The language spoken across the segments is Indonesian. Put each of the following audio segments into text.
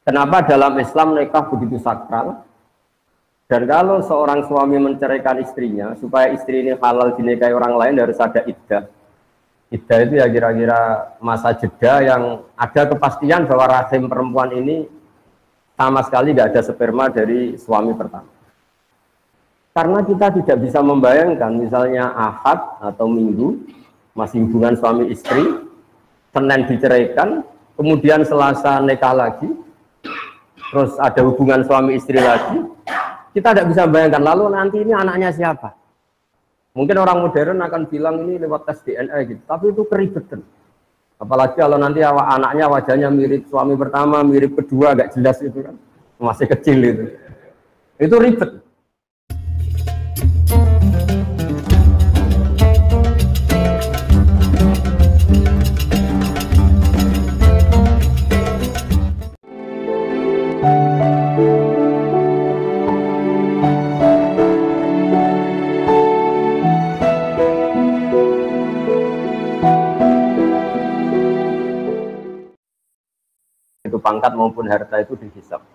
Kenapa dalam Islam nikah begitu sakral? Dan kalau seorang suami menceraikan istrinya, supaya istri ini halal dinikahi orang lain harus ada iddah. Iddah itu ya kira-kira masa jeda yang ada kepastian bahwa rahim perempuan ini sama sekali nggak ada sperma dari suami pertama. Karena kita tidak bisa membayangkan misalnya Ahad atau Minggu masih hubungan suami istri, Senin diceraikan, kemudian Selasa nikah lagi, terus ada hubungan suami istri lagi, kita tidak bisa bayangkan lalu nanti ini anaknya siapa. Mungkin orang modern akan bilang ini lewat tes DNA gitu, tapi itu keribetan. Apalagi kalau nanti anaknya wajahnya mirip suami pertama, mirip kedua, agak jelas itu kan, masih kecil itu ribet. Itu pangkat maupun harta itu dihisab.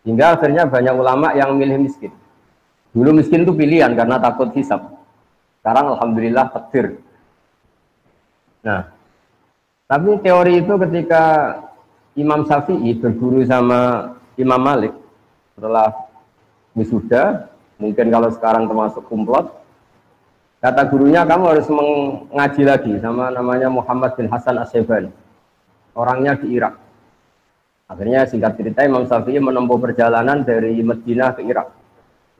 Hingga akhirnya banyak ulama yang milih miskin. Dulu miskin itu pilihan karena takut hisab. Sekarang alhamdulillah takdir. Nah, tapi teori itu ketika Imam Syafi'i berguru sama Imam Malik setelah wisuda, mungkin kalau sekarang termasuk kumplot, kata gurunya kamu harus mengaji lagi sama namanya Muhammad bin Hasan As-Syaibani. Orangnya di Irak. Akhirnya singkat cerita Imam Syafi'i menempuh perjalanan dari Madinah ke Irak.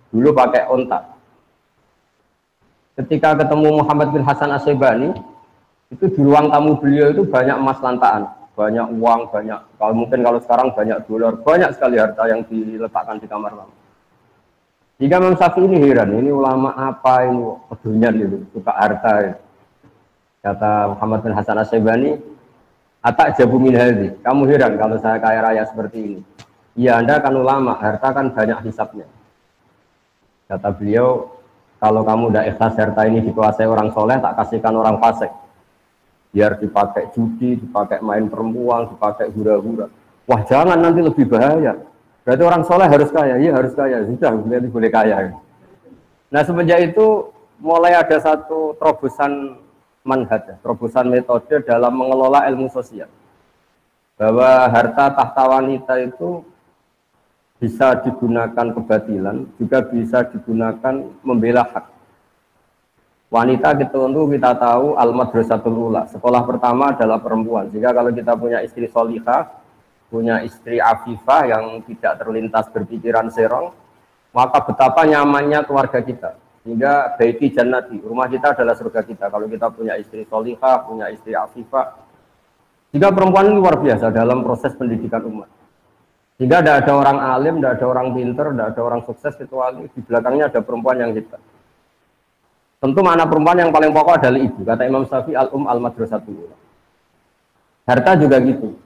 Dulu pakai onta. Ketika ketemu Muhammad bin Hasan As-Syaibani, itu di ruang tamu beliau itu banyak emas lantaan, banyak uang, banyak, kalau sekarang banyak dolar, banyak sekali harta yang diletakkan di kamar tamu. Jika Imam Syafi'i ini heran, ini ulama apa ini pedunyan itu, suka harta. Ya. Kata Muhammad bin Hasan As-Syaibani, atak jabu min hadzi. Kamu heran kalau saya kaya raya seperti ini. Iya, Anda kan ulama, harta kan banyak hisapnya. Kata beliau, kalau kamu udah ikhlas harta ini dikuasai orang soleh, tak kasihkan orang fasik. Biar dipakai judi, dipakai main perempuan, dipakai hura-hura. Wah, jangan, nanti lebih bahaya. Berarti orang soleh harus kaya. Iya, harus kaya. Sudah, berarti boleh kaya. Nah, semenjak itu mulai ada satu terobosan manhaj, terobosan metode dalam mengelola ilmu sosial, bahwa harta tahta wanita itu bisa digunakan kebatilan, juga bisa digunakan membela hak. Wanita kita tahu al-madrasatul ula, sekolah pertama adalah perempuan. Jika kalau kita punya istri solihah, punya istri afifah yang tidak terlintas berpikiran serong, maka betapa nyamannya keluarga kita. Hingga baiti jannati, rumah kita adalah surga kita kalau kita punya istri solihah, punya istri afifah. Jika perempuan ini luar biasa dalam proses pendidikan umat. Jika tidak ada orang alim, tidak ada orang pinter, tidak ada orang sukses, kecuali di belakangnya ada perempuan yang hebat. Tentu mana perempuan yang paling pokok adalah ibu. Kata Imam Syafi'i, al-madrasatul ula. Harta juga gitu.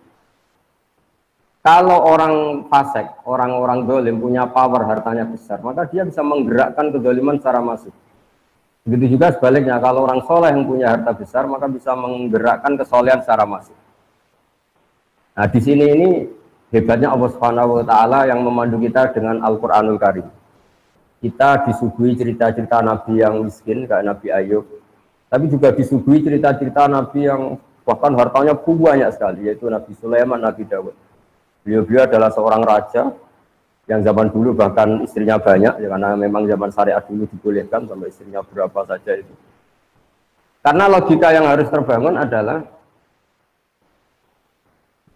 Kalau orang fasik, orang-orang dolim punya power, hartanya besar, maka dia bisa menggerakkan kedoliman secara masif. Begitu juga sebaliknya, kalau orang soleh yang punya harta besar, maka bisa menggerakkan kesolehan secara masif. Nah, di sini ini hebatnya Allah Subhanahu wa Ta'ala yang memandu kita dengan Al-Quranul Karim. Kita disuguhi cerita-cerita Nabi yang miskin, kayak Nabi Ayub, tapi juga disuguhi cerita-cerita Nabi yang bahkan hartanya banyak sekali, yaitu Nabi Sulaiman, Nabi Dawud. Beliau adalah seorang raja yang zaman dulu bahkan istrinya banyak, ya, karena memang zaman syariat dulu dibolehkan sampai istrinya berapa saja itu. Karena logika yang harus terbangun adalah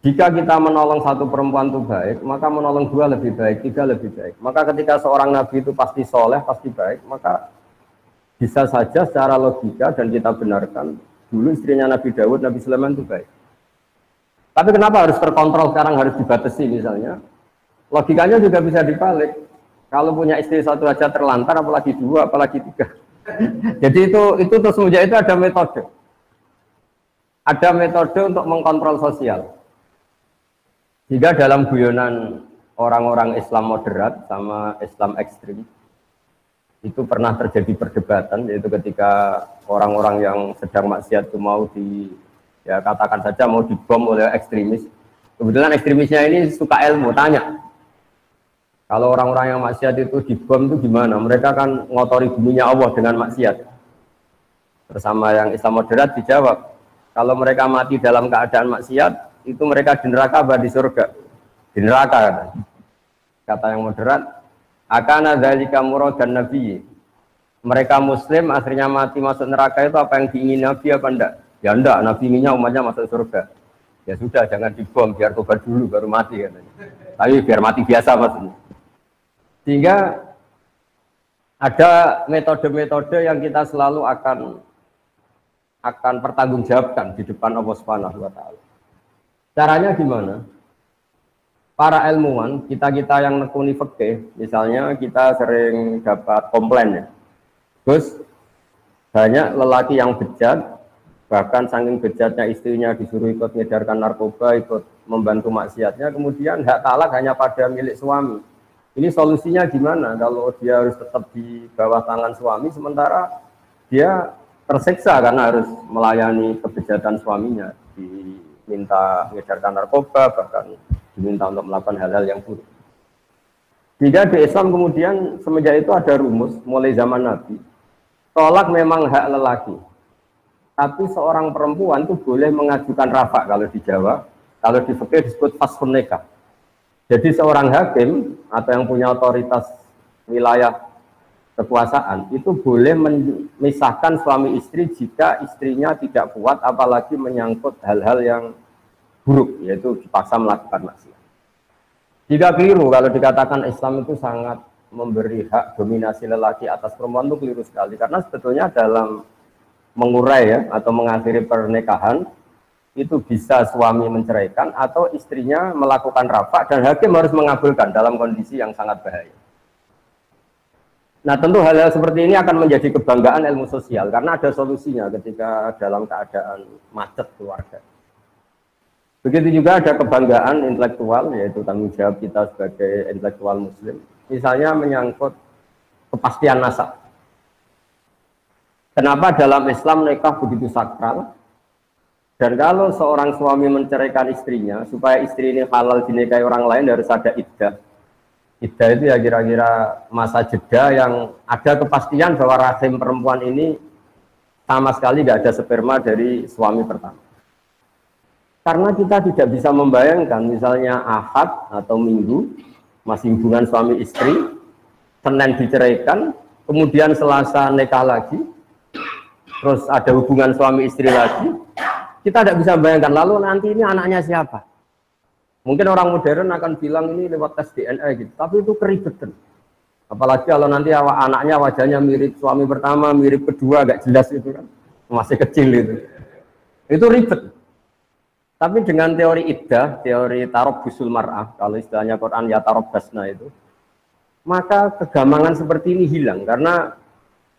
jika kita menolong satu perempuan itu baik, maka menolong dua lebih baik, tiga lebih baik. Maka ketika seorang nabi itu pasti soleh, pasti baik, maka bisa saja secara logika dan kita benarkan dulu istrinya Nabi Dawud, Nabi Sulaiman itu baik. Tapi kenapa harus terkontrol sekarang, harus dibatasi misalnya? Logikanya juga bisa dibalik. Kalau punya istri satu aja terlantar, apalagi dua, apalagi tiga. Jadi itu terus semenjak itu ada metode. Ada metode untuk mengkontrol sosial. Jika dalam guyonan orang-orang Islam moderat sama Islam ekstrim, itu pernah terjadi perdebatan, yaitu ketika orang-orang yang sedang maksiat itu mau ya katakan saja mau dibom oleh ekstremis, Kebetulan ekstremisnya ini suka ilmu, tanya. Kalau orang-orang yang maksiat itu dibom itu gimana? Mereka kan ngotori buminya Allah dengan maksiat. Bersama yang Islam moderat dijawab, kalau mereka mati dalam keadaan maksiat, itu mereka di neraka apa di surga? Di neraka kata. Kata yang moderat, akana dzalika muradan nabi. Mereka muslim akhirnya mati masuk neraka itu apa yang diingini Nabi apa enggak? Ya enggak, Nabi inginnya umatnya masuk surga. Ya sudah, jangan dibom, biar tobat dulu baru mati katanya. Tapi biar mati biasa maksudnya. Sehingga ada metode-metode yang kita selalu akan pertanggungjawabkan di depan Allah Subhanahu wa taala. Caranya gimana? Para ilmuwan, kita-kita yang nekuni fikih, misalnya kita sering dapat komplain ya. Terus banyak lelaki yang bejat, bahkan saking bejatnya istrinya disuruh ikut mengedarkan narkoba, ikut membantu maksiatnya, kemudian hak talak hanya pada milik suami. Ini solusinya gimana kalau dia harus tetap di bawah tangan suami, sementara dia tersiksa karena harus melayani kebejatan suaminya, diminta mengedarkan narkoba, bahkan diminta untuk melakukan hal-hal yang buruk. Jika di Islam kemudian semenjak itu ada rumus mulai zaman Nabi, tolak memang hak lelaki, tapi seorang perempuan itu boleh mengajukan rafa kalau di Jawa, kalau di fikih disebut faskhun nikah. Jadi seorang hakim atau yang punya otoritas wilayah kekuasaan itu boleh memisahkan suami istri jika istrinya tidak kuat, apalagi menyangkut hal-hal yang buruk, yaitu dipaksa melakukan maksiat. Jika keliru kalau dikatakan Islam itu sangat memberi hak dominasi lelaki atas perempuan, itu keliru sekali, karena sebetulnya dalam mengurai ya atau mengakhiri pernikahan itu bisa suami menceraikan atau istrinya melakukan rafa dan hakim harus mengabulkan dalam kondisi yang sangat bahaya. Nah tentu hal-hal seperti ini akan menjadi kebanggaan ilmu sosial karena ada solusinya ketika dalam keadaan macet keluarga. Begitu juga ada kebanggaan intelektual, yaitu tanggung jawab kita sebagai intelektual muslim. Misalnya menyangkut kepastian nasab. Kenapa dalam Islam nikah begitu sakral? Dan kalau seorang suami menceraikan istrinya, supaya istri ini halal dinikahi orang lain harus ada iddah. Iddah itu ya kira-kira masa jeda yang ada kepastian bahwa rahim perempuan ini sama sekali nggak ada sperma dari suami pertama. Karena kita tidak bisa membayangkan misalnya Ahad atau Minggu masih hubungan suami istri, Senin diceraikan, kemudian Selasa nikah lagi, terus ada hubungan suami istri lagi, kita tidak bisa bayangkan lalu nanti ini anaknya siapa. Mungkin orang modern akan bilang ini lewat tes DNA gitu, tapi itu keribetan. Apalagi kalau nanti anaknya wajahnya mirip suami pertama, mirip kedua, agak jelas itu kan, masih kecil itu ribet. Tapi dengan teori iddah, teori tarob busul mar'ah, kalau istilahnya Quran ya tarob basna itu, maka kegamangan seperti ini hilang. Karena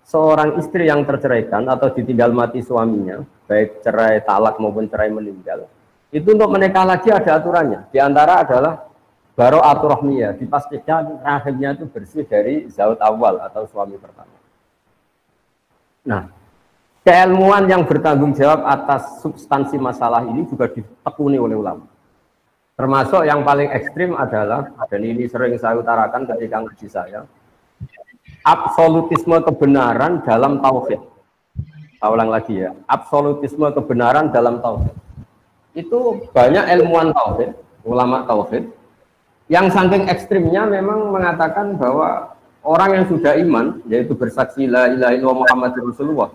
seorang istri yang terceraikan atau ditinggal mati suaminya, baik cerai talak maupun cerai meninggal, itu untuk menikah lagi ada aturannya. Di antara adalah baro'atur rahmiyah, dipastikan rahimnya itu bersih dari zaud awal atau suami pertama. Nah, keilmuan yang bertanggung jawab atas substansi masalah ini juga ditekuni oleh ulama. Termasuk yang paling ekstrim adalah, dan ini sering saya utarakan ketika ngaji saya, absolutisme kebenaran dalam tauhid. Saya ulang lagi ya, absolutisme kebenaran dalam tauhid. Itu banyak ilmuwan tauhid, ulama tauhid, yang saking ekstrimnya memang mengatakan bahwa orang yang sudah iman, yaitu bersaksi la ilaha illallah Muhammadur Rasulullah,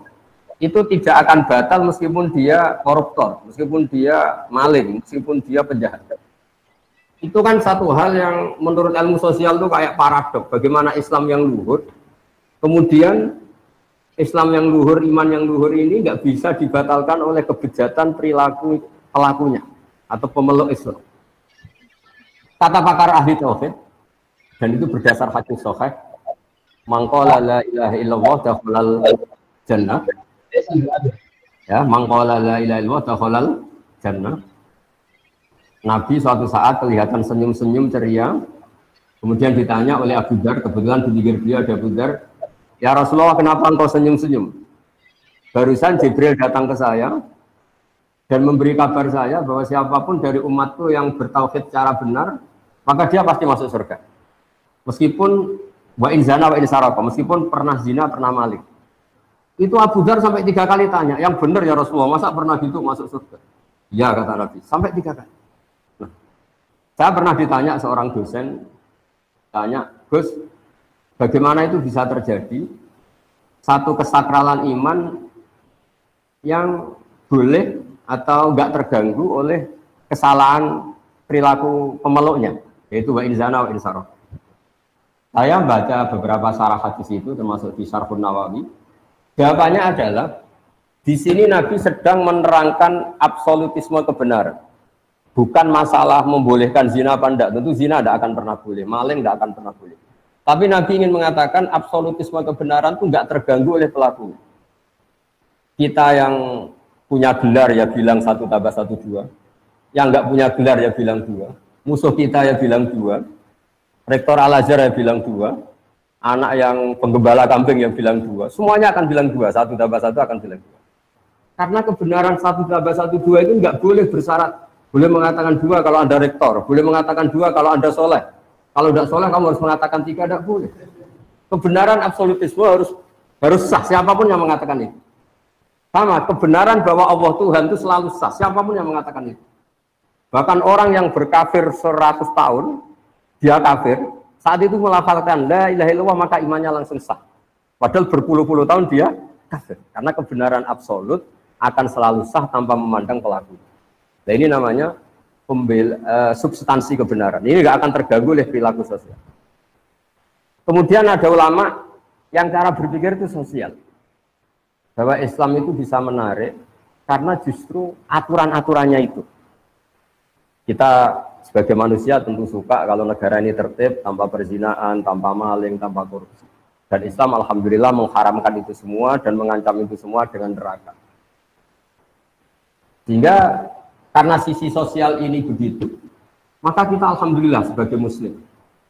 itu tidak akan batal meskipun dia koruptor, meskipun dia maling, meskipun dia penjahat. Itu kan satu hal yang menurut ilmu sosial itu kayak paradok. Bagaimana Islam yang luhur, kemudian Islam yang luhur, iman yang luhur ini nggak bisa dibatalkan oleh kebejatan perilaku pelakunya atau pemeluk Islam. Kata pakar ahli tauhid, dan itu berdasar hadis sahih, mangqala la ilaha illallah dakhalal jannah. Ya, mangqala la ilaha illallah dakhalal jannah. Nabi suatu saat kelihatan senyum-senyum ceria. Kemudian ditanya oleh Abu Dzar, kebetulan di pinggir beliau ada Abu Dzar, "Ya Rasulullah, kenapa engkau senyum-senyum?" "Barusan Jibril datang ke saya dan memberi kabar saya bahwa siapapun dari umatku yang bertauhid secara benar, maka dia pasti masuk surga. Meskipun wa in zana wa in saraka, meskipun pernah zina, pernah maling. Itu Abu Dzar sampai 3 kali tanya, yang benar ya Rasulullah, masa pernah gitu masuk surga? Ya kata Nabi, sampai 3 kali. Nah, saya pernah ditanya seorang dosen, tanya, Gus, bagaimana itu bisa terjadi? Satu kesakralan iman yang boleh atau enggak terganggu oleh kesalahan perilaku pemeluknya, yaitu wa in zana wa in saraka. Saya baca beberapa syarah hadis itu, termasuk di Syarhun Nawawi. Jawabannya adalah di sini Nabi sedang menerangkan absolutisme kebenaran. Bukan masalah membolehkan zina apa enggak. Tentu zina tidak akan pernah boleh, maling tidak akan pernah boleh. Tapi Nabi ingin mengatakan absolutisme kebenaran itu enggak terganggu oleh pelakunya. Kita yang punya gelar ya bilang 1 tambah 1 2. Yang enggak punya gelar ya bilang 2. Musuh kita ya bilang 2. Rektor Al-Azhar ya bilang 2. Anak yang penggembala kambing yang bilang 2, semuanya akan bilang 2, 1 tambah 1 akan bilang 2. Karena kebenaran 1 tambah 1 2 itu nggak boleh bersyarat. Boleh mengatakan 2 kalau Anda rektor, boleh mengatakan 2 kalau Anda soleh. Kalau tidak soleh kamu harus mengatakan 3, tidak boleh. Kebenaran absolutisme harus sah, siapapun yang mengatakan itu. Sama, kebenaran bahwa Allah Tuhan itu selalu sah, siapapun yang mengatakan itu. Bahkan orang yang berkafir 100 tahun, dia kafir, saat itu melafalkan la ilaha illallah maka imannya langsung sah. Padahal berpuluh-puluh tahun dia kafir. Karena kebenaran absolut akan selalu sah tanpa memandang pelaku. Nah ini namanya substansi kebenaran. Ini nggak akan terganggu oleh perilaku sosial. Kemudian ada ulama yang cara berpikir itu sosial. Bahwa Islam itu bisa menarik karena justru aturan-aturannya itu. Kita sebagai manusia tentu suka kalau negara ini tertib, tanpa perzinaan, tanpa maling, tanpa korupsi. Dan Islam alhamdulillah mengharamkan itu semua dan mengancam itu semua dengan neraka. Sehingga karena sisi sosial ini begitu, maka kita alhamdulillah sebagai muslim,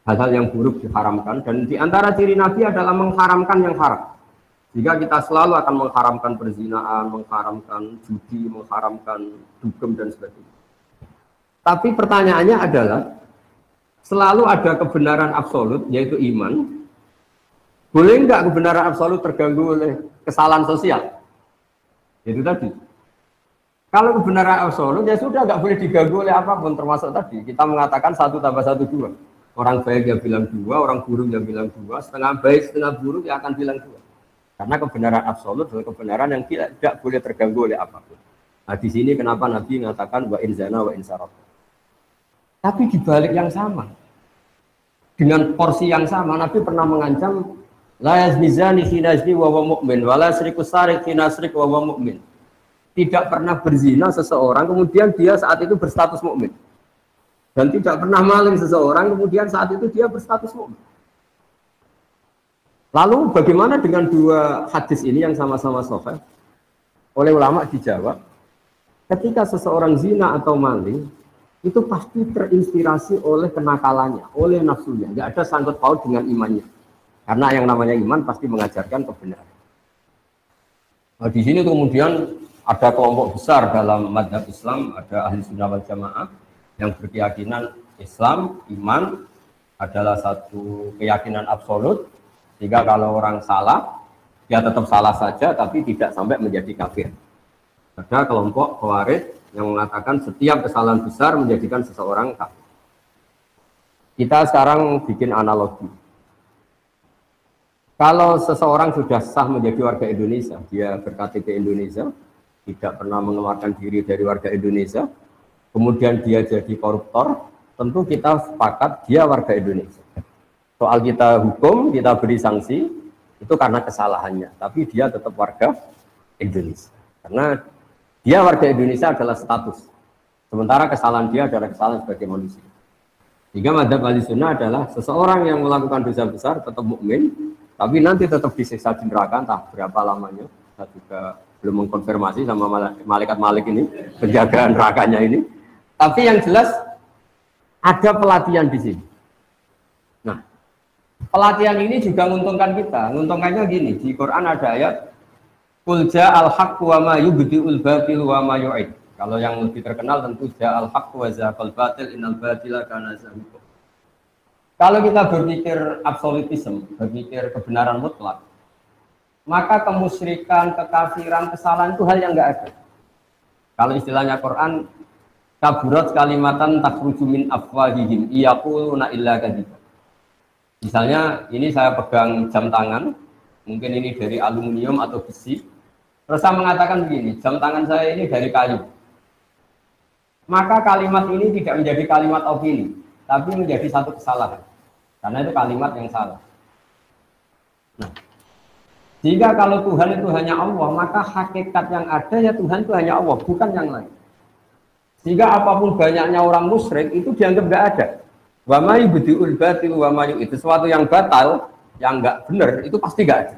hal-hal yang buruk diharamkan, dan di antara ciri Nabi adalah mengharamkan yang haram. Jika kita selalu akan mengharamkan perzinaan, mengharamkan judi, mengharamkan dugem dan sebagainya. Tapi pertanyaannya adalah, selalu ada kebenaran absolut, yaitu iman. Boleh enggak kebenaran absolut terganggu oleh kesalahan sosial? Itu tadi. Kalau kebenaran absolut, ya sudah enggak boleh diganggu oleh apapun, termasuk tadi. Kita mengatakan 1 tambah 1 2. Orang baik yang bilang 2, orang buruk yang bilang 2, setengah baik, setengah buruk yang akan bilang 2. Karena kebenaran absolut adalah kebenaran yang tidak boleh terganggu oleh apapun. Nah di sini kenapa Nabi mengatakan wa in zana wa in saraka. Tapi di balik yang sama, dengan porsi yang sama, Nabi pernah mengancam la yazni zani hina yazni wa huwa mu'min wa la yasriqu sariq hina yasriq wa huwa mu'min. Tidak pernah berzina seseorang kemudian dia saat itu berstatus mukmin. Dan tidak pernah maling seseorang kemudian saat itu dia berstatus mukmin. Lalu bagaimana dengan 2 hadis ini yang sama-sama sahih? Oleh ulama dijawab, ketika seseorang zina atau maling itu pasti terinspirasi oleh kenakalannya, oleh nafsunya. Tidak ada sangkut paut dengan imannya. Karena yang namanya iman pasti mengajarkan kebenaran. Nah, di sini kemudian ada kelompok besar dalam mazhab Islam, ada ahli sunnah wal jamaah yang berkeyakinan Islam, iman adalah satu keyakinan absolut. Sehingga kalau orang salah, dia tetap salah saja, tapi tidak sampai menjadi kafir. Ada kelompok Khawarij yang mengatakan setiap kesalahan besar menjadikan seseorang kafir. Kita sekarang bikin analogi. Kalau seseorang sudah sah menjadi warga Indonesia, dia berKTP Indonesia, tidak pernah mengeluarkan diri dari warga Indonesia, kemudian dia jadi koruptor, tentu kita sepakat dia warga Indonesia. Soal kita hukum, kita beri sanksi, itu karena kesalahannya, tapi dia tetap warga Indonesia. Karena dia warga Indonesia adalah status, sementara kesalahan dia adalah kesalahan sebagai manusia. Sehingga mazhab Ahlussunnah adalah seseorang yang melakukan dosa besar tetap mukmin, tapi nanti tetap disiksa di neraka, entah berapa lamanya. Saya juga belum mengkonfirmasi sama malaikat Malik ini, penjagaan nerakanya ini. Tapi yang jelas ada pelatihan di sini. Nah, pelatihan ini juga menguntungkan kita. Menguntungkannya gini, di Quran ada ayat Qul ja'al haqqu wa ma yubdi'ul batil wa ma yu'id. Kalau yang lebih terkenal tentu ja'al haqq wa zahaqal batil innal batila kana zahuqa. Kalau kita berpikir absolutisme, berpikir kebenaran mutlak, maka kemusyrikan, kekafiran, kesalahan itu hal yang enggak ada. Kalau istilahnya Quran, kaburat kalimatan takhruju min afwahihim yaquluna illa kadziba. Misalnya ini saya pegang jam tangan, mungkin ini dari aluminium atau besi. Terus saya mengatakan begini, jam tangan saya ini dari kayu. Maka kalimat ini tidak menjadi kalimat opini, tapi menjadi satu kesalahan. Karena itu kalimat yang salah. Nah, jika kalau Tuhan itu hanya Allah, maka hakikat yang ada ya Tuhan itu hanya Allah, bukan yang lain. Sehingga apapun banyaknya orang musyrik itu dianggap tidak ada. Wa ma yubdiul batil wa ma itu sesuatu yang batal, yang enggak benar itu pasti enggak ada.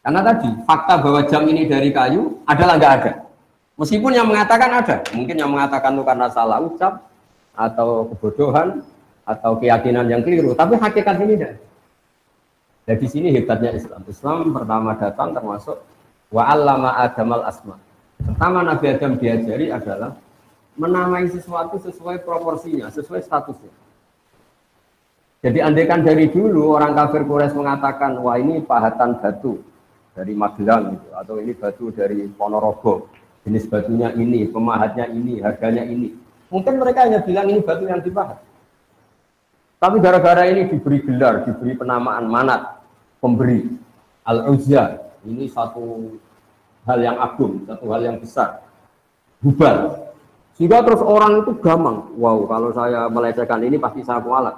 Karena tadi fakta bahwa jam ini dari kayu adalah enggak ada. Meskipun yang mengatakan ada, mungkin yang mengatakan itu karena salah ucap atau kebodohan atau keyakinan yang keliru, tapi hakikat ini tidak. Jadi di sini hebatnya Islam. Islam pertama datang termasuk wa 'allama Adamal asma. Pertama Nabi Adam diajari adalah menamai sesuatu sesuai proporsinya, sesuai statusnya. Jadi andaikan dari dulu orang kafir Quraisy mengatakan, wah ini pahatan batu dari Magelang gitu, atau ini batu dari Ponorogo, jenis batunya ini, pemahatnya ini, harganya ini. Mungkin mereka hanya bilang ini batu yang dipahat. Tapi gara-gara ini diberi gelar, diberi penamaan manat, pemberi, Al-Uzza, ini satu hal yang agung, satu hal yang besar, Hubal. Sehingga terus orang itu gampang, wow kalau saya melecehkan ini pasti saya kualat.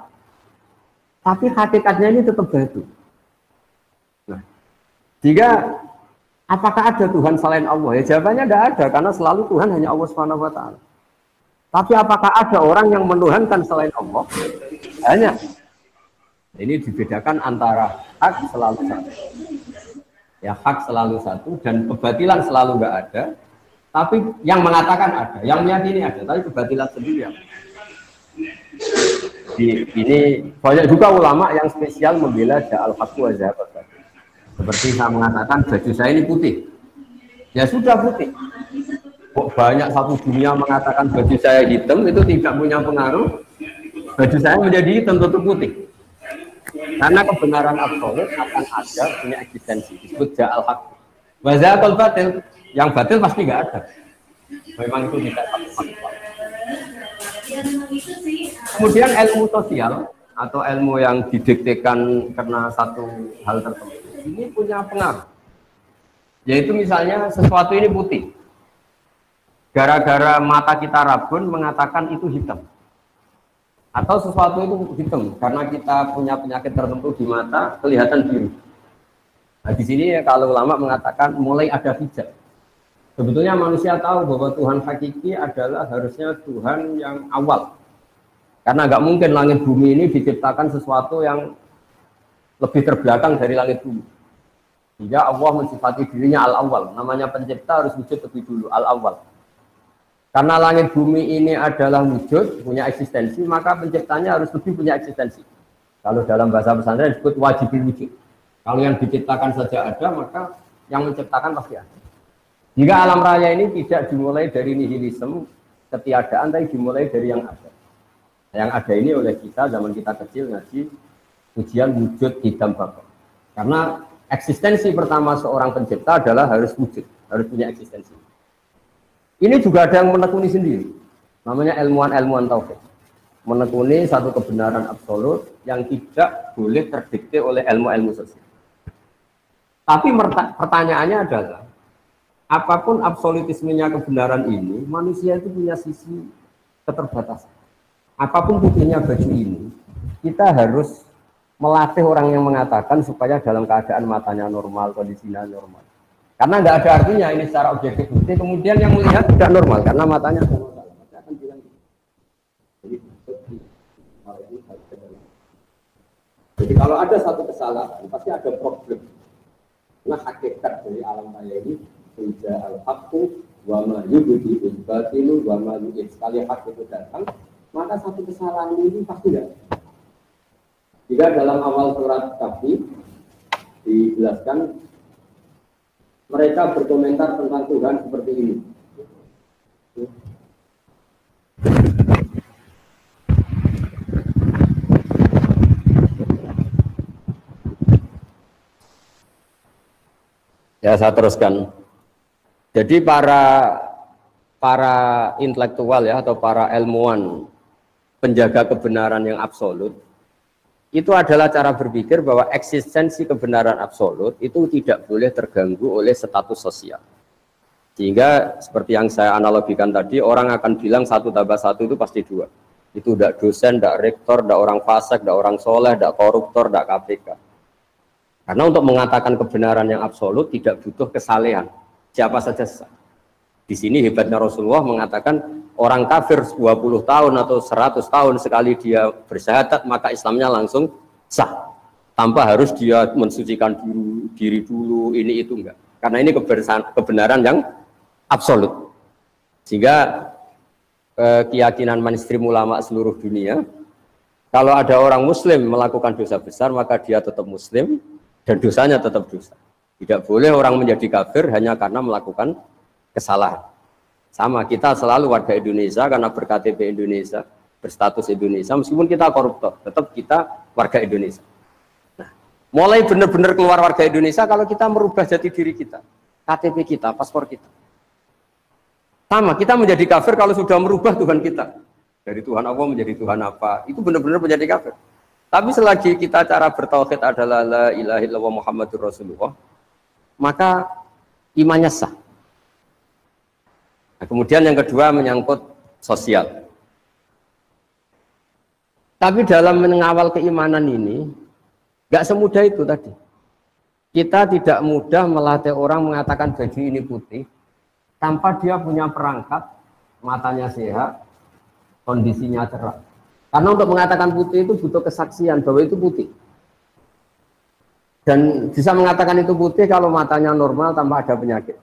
Tapi hakikatnya ini tetap batu. Nah, jika apakah ada Tuhan selain Allah? Ya jawabannya tidak ada, karena selalu Tuhan hanya Allah Subhanahu wa Ta'ala. Tapi apakah ada orang yang menuhankan selain Allah? Hanya. Ini dibedakan antara hak selalu satu. Ya hak selalu satu dan kebatilan selalu nggak ada. Tapi yang mengatakan ada, yang meyakini ada, tapi kebatilan sendiri yang. Ini banyak juga ulama yang spesial membela ja'al haqqu wa zahaqal batil. Seperti saya mengatakan baju saya ini putih. Ya sudah putih. Kok banyak satu dunia mengatakan baju saya hitam, itu tidak punya pengaruh. Baju saya menjadi hitam tentu putih. Karena kebenaran absolut akan ada punya eksistensi. Disebut ja'al haqqu wa zahaqal batil. Yang batil pasti nggak ada. Memang itu tidak faktual. Kemudian ilmu sosial atau ilmu yang didiktekan karena satu hal tertentu ini punya pengaruh. Yaitu misalnya sesuatu ini putih. Gara-gara mata kita rabun mengatakan itu hitam. Atau sesuatu itu hitam karena kita punya penyakit tertentu di mata kelihatan biru. Nah, di sini ya, kalau ulama mengatakan mulai ada hijab. Sebetulnya manusia tahu bahwa Tuhan hakiki adalah harusnya Tuhan yang awal. Karena nggak mungkin langit bumi ini diciptakan sesuatu yang lebih terbelakang dari langit bumi. Sehingga Allah mensifati dirinya al-awwal. Namanya pencipta harus wujud lebih dulu, al-awwal. Karena langit bumi ini adalah wujud, punya eksistensi, maka penciptanya harus lebih punya eksistensi. Kalau dalam bahasa pesantren disebut wajib wujud. Kalau yang diciptakan saja ada, maka yang menciptakan pasti ada. Jika alam raya ini tidak dimulai dari nihilisme, ketiadaan, tapi dimulai dari yang ada. Yang ada ini oleh kita, zaman kita kecil ngaji, ujian wujud hitam bapak. Karena eksistensi pertama seorang pencipta adalah harus wujud, harus punya eksistensi. Ini juga ada yang menekuni sendiri, namanya ilmuwan-ilmuwan tauhid. Menekuni satu kebenaran absolut yang tidak boleh terdikte oleh ilmu-ilmu sosial. Tapi pertanyaannya adalah, apapun absolutismenya kebenaran ini, manusia itu punya sisi keterbatasan. Apapun putihnya baju ini, kita harus melatih orang yang mengatakan supaya dalam keadaan matanya normal, kondisinya normal. Karena tidak ada artinya ini secara objektif putih, kemudian yang melihat tidak normal karena matanya normal. Saya akan bilang gitu. Jadi kalau ada satu kesalahan, pasti ada problem. Nah hakikat dari alam raya ini Ija al-haqqu wa ma yubdi'ul batilu wa ma yu'id. Sekali hak itu datang, maka satu kesalahan ini pasti ada. Jika dalam awal surat Kahfi dijelaskan, mereka berkomentar tentang Tuhan seperti ini. Ya, saya teruskan. Jadi para intelektual ya atau para ilmuwan penjaga kebenaran yang absolut itu adalah cara berpikir bahwa eksistensi kebenaran absolut itu tidak boleh terganggu oleh status sosial. Sehingga seperti yang saya analogikan tadi, orang akan bilang 1 tambah 1 itu pasti 2. Itu tidak dosen, tidak rektor, tidak orang fasik, tidak orang soleh, tidak koruptor, tidak KPK. Karena untuk mengatakan kebenaran yang absolut tidak butuh kesalehan. Siapa saja sah. Di sini hebatnya Rasulullah mengatakan orang kafir 20 tahun atau 100 tahun sekali dia bersyahadat maka Islamnya langsung sah. Tanpa harus dia mensucikan diri dulu, ini itu enggak. Karena ini kebenaran yang absolut. Sehingga keyakinan mainstream ulama seluruh dunia, kalau ada orang muslim melakukan dosa besar maka dia tetap muslim dan dosanya tetap dosa. Tidak boleh orang menjadi kafir hanya karena melakukan kesalahan. Sama, kita selalu warga Indonesia karena ber-KTP Indonesia, berstatus Indonesia, meskipun kita koruptor, tetap kita warga Indonesia. Nah, mulai benar-benar keluar warga Indonesia kalau kita merubah jati diri kita, KTP kita, paspor kita. Sama, kita menjadi kafir kalau sudah merubah Tuhan kita. Dari Tuhan Allah menjadi Tuhan apa, itu benar-benar menjadi kafir. Tapi selagi kita cara bertauhid adalah la ilaha illallah Muhammadur Rasulullah, maka imannya sah. Nah, kemudian yang kedua menyangkut sosial. Tapi dalam mengawal keimanan ini, nggak semudah itu tadi. Kita tidak mudah melatih orang mengatakan baju ini putih, tanpa dia punya perangkat, matanya sehat, kondisinya cerah. Karena untuk mengatakan putih itu butuh kesaksian bahwa itu putih. Dan bisa mengatakan itu putih kalau matanya normal tanpa ada penyakit.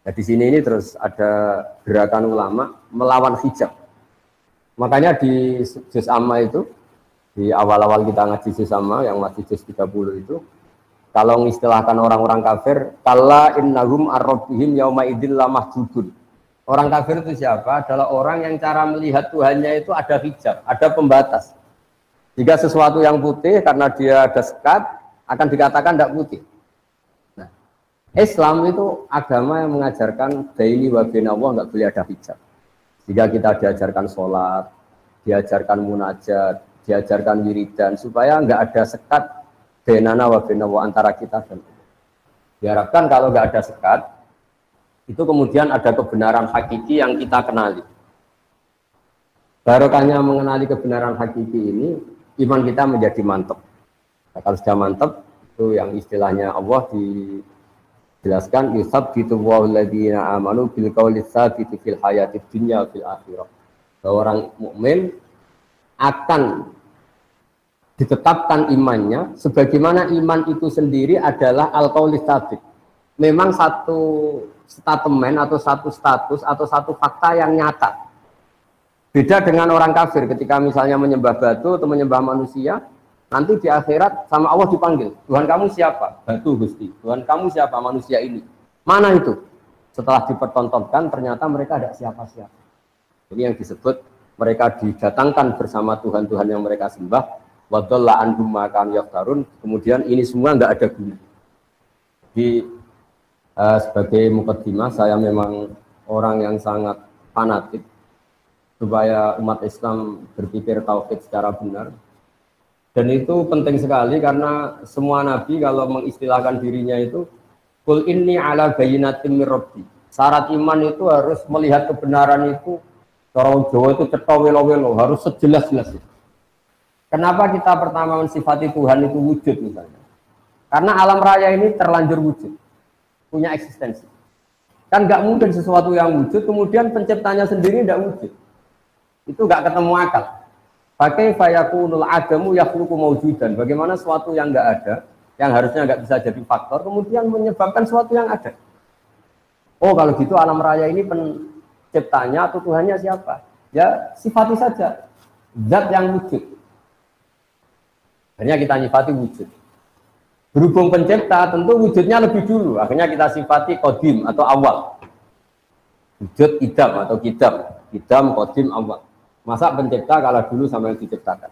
Nah, di sini ini terus ada gerakan ulama melawan hijab. Makanya di juz amma itu, di awal-awal kita ngaji juz amma yang masih juz 30 itu, kalau mengistilahkan orang-orang kafir, kalla innahum ar-rabbihim yauma idzil lamahjubun. Orang kafir itu siapa? Adalah orang yang cara melihat Tuhannya itu ada hijab, ada pembatas. Jika sesuatu yang putih karena dia ada sekat, akan dikatakan tidak putih. Nah, Islam itu agama yang mengajarkan baini wa baina Allah nggak boleh ada hijab. Jika kita diajarkan sholat, diajarkan munajat, diajarkan wiridan, supaya nggak ada sekat bainana wa baina Allah antara kita dan Allah. Diharapkan kalau nggak ada sekat, itu kemudian ada kebenaran hakiki yang kita kenali. Barokahnya mengenali kebenaran hakiki ini, iman kita menjadi mantap. Nah, kalau sudah mantap, itu yang istilahnya Allah dijelaskan, yusabbitu walladzina amanu bil qawli tsabiti fil hayatid dunya fil akhirah. Bahwa orang mukmin akan ditetapkan imannya sebagaimana iman itu sendiri adalah al-qawli tsabit. Memang satu statement atau satu status atau satu fakta yang nyata. Beda dengan orang kafir ketika misalnya menyembah batu atau menyembah manusia, nanti di akhirat sama Allah dipanggil, Tuhan kamu siapa? Batu Gusti. Tuhan kamu siapa? Manusia ini. Mana itu? Setelah dipertontonkan ternyata mereka ada siapa-siapa. Ini yang disebut mereka didatangkan bersama Tuhan-Tuhan yang mereka sembah. Wadalla anhum ma kanu yaftarun. Kemudian ini semua enggak ada guna. Di sebagai mukaddimah, saya memang orang yang sangat fanatik supaya umat Islam berpikir tauhid secara benar. Dan itu penting sekali karena semua nabi kalau mengistilahkan dirinya itu qul inni ala bayyinatin mir rabbi. Syarat iman itu harus melihat kebenaran itu, orang Jawa itu cetha welo-welo, harus sejelas-jelasnya. Kenapa kita pertama mensifati Tuhan itu wujud misalnya? Karena alam raya ini terlanjur wujud, punya eksistensi. Kan nggak mungkin sesuatu yang wujud kemudian penciptanya sendiri tidak wujud. Itu nggak ketemu akal. Pakai fayakunul adamu yakhluqu mawjudan. Bagaimana sesuatu yang nggak ada, yang harusnya nggak bisa jadi faktor, kemudian menyebabkan sesuatu yang ada. Oh kalau gitu alam raya ini penciptanya atau Tuhannya siapa? Ya sifati saja zat yang wujud. Akhirnya kita sifati wujud. Berhubung pencipta tentu wujudnya lebih dulu. Akhirnya kita sifati qadim atau awal. Wujud idam atau kidam, kodim, awal. Masa pencipta kalah dulu sama yang diciptakan.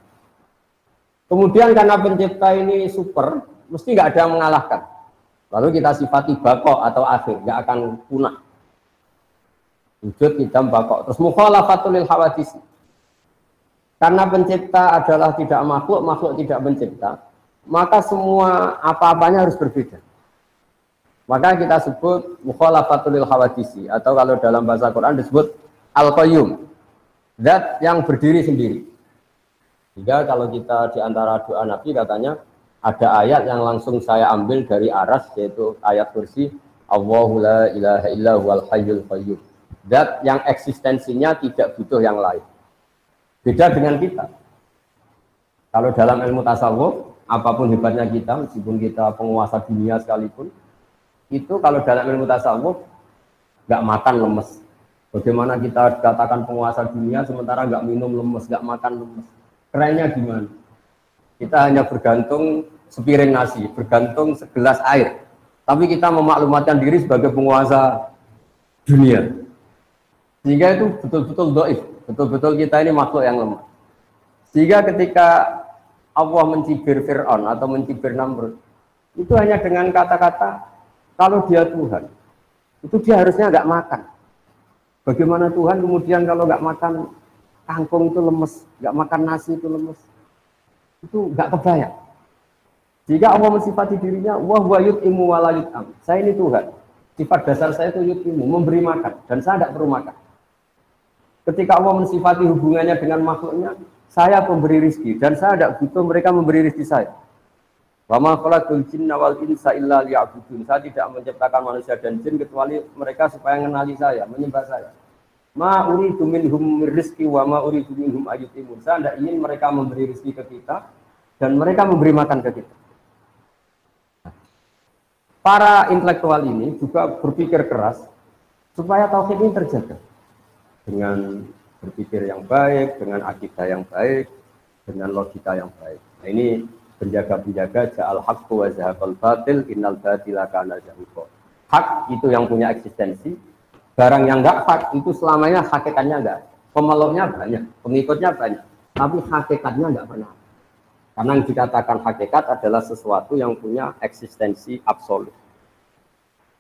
Kemudian karena pencipta ini super, mesti nggak ada yang mengalahkan. Lalu kita sifati bako atau akhir, nggak akan punah. Wujud idam bako. Terus mukhalafatul lil hawadis. Karena pencipta adalah tidak makhluk, makhluk tidak pencipta, maka semua apa-apanya harus berbeda. Maka kita sebut mukhalafatul lil hawadisi, atau kalau dalam bahasa Quran disebut al-qayyum, zat yang berdiri sendiri. Sehingga kalau kita di antara doa Nabi katanya ada ayat yang langsung saya ambil dari Aras, yaitu ayat kursi Allahu la ilaha illa huwal hayyul qayyum, zat yang eksistensinya tidak butuh yang lain. Beda dengan kita. Kalau dalam ilmu tasawuf, apapun hebatnya kita, meskipun kita penguasa dunia sekalipun, itu kalau dalam ilmu tasawuf nggak makan lemes. Bagaimana kita dikatakan penguasa dunia sementara nggak minum lemes, nggak makan lemes? Kerennya gimana? Kita hanya bergantung sepiring nasi, bergantung segelas air, tapi kita memaklumatkan diri sebagai penguasa dunia. Sehingga itu betul-betul doif, betul-betul kita ini makhluk yang lemah. Sehingga ketika Allah mencibir Fir'aun atau mencibir Namrud, itu hanya dengan kata-kata kalau dia Tuhan, itu dia harusnya nggak makan. Bagaimana Tuhan kemudian kalau nggak makan kangkung itu lemes, nggak makan nasi itu lemes, itu nggak kebayang. Jika Allah mensifati dirinya, wa huwa yut'imu wa la yut'am. Saya ini Tuhan. Sifat dasar saya itu yut'imu, memberi makan, dan saya tidak perlu makan. Ketika Allah mensifati hubungannya dengan makhluknya, saya pemberi rizki, dan saya tidak butuh mereka memberi rizki saya. Wa ma khalaqul jinna wal insa illa liya'budun. Saya tidak menciptakan manusia dan jin kecuali mereka supaya mengenali saya, menyembah saya. Ma uridu minhum rizqi wa ma uridu minhum ayyutimun. Saya tidak ingin mereka memberi rizki ke kita dan mereka memberi makan ke kita. Para intelektual ini juga berpikir keras supaya tauhid ini terjaga dengan berpikir yang baik, dengan akidah yang baik, dengan logika yang baik. Nah, ini penjaga-penjaga ja'al haqqu wa zahaqal batil innal batila kana zahuqa. Hak itu yang punya eksistensi, barang yang enggak hak itu selamanya hakikatnya enggak. Pemeluknya banyak, pengikutnya banyak, tapi hakikatnya enggak pernah. Karena yang dikatakan hakikat adalah sesuatu yang punya eksistensi absolut.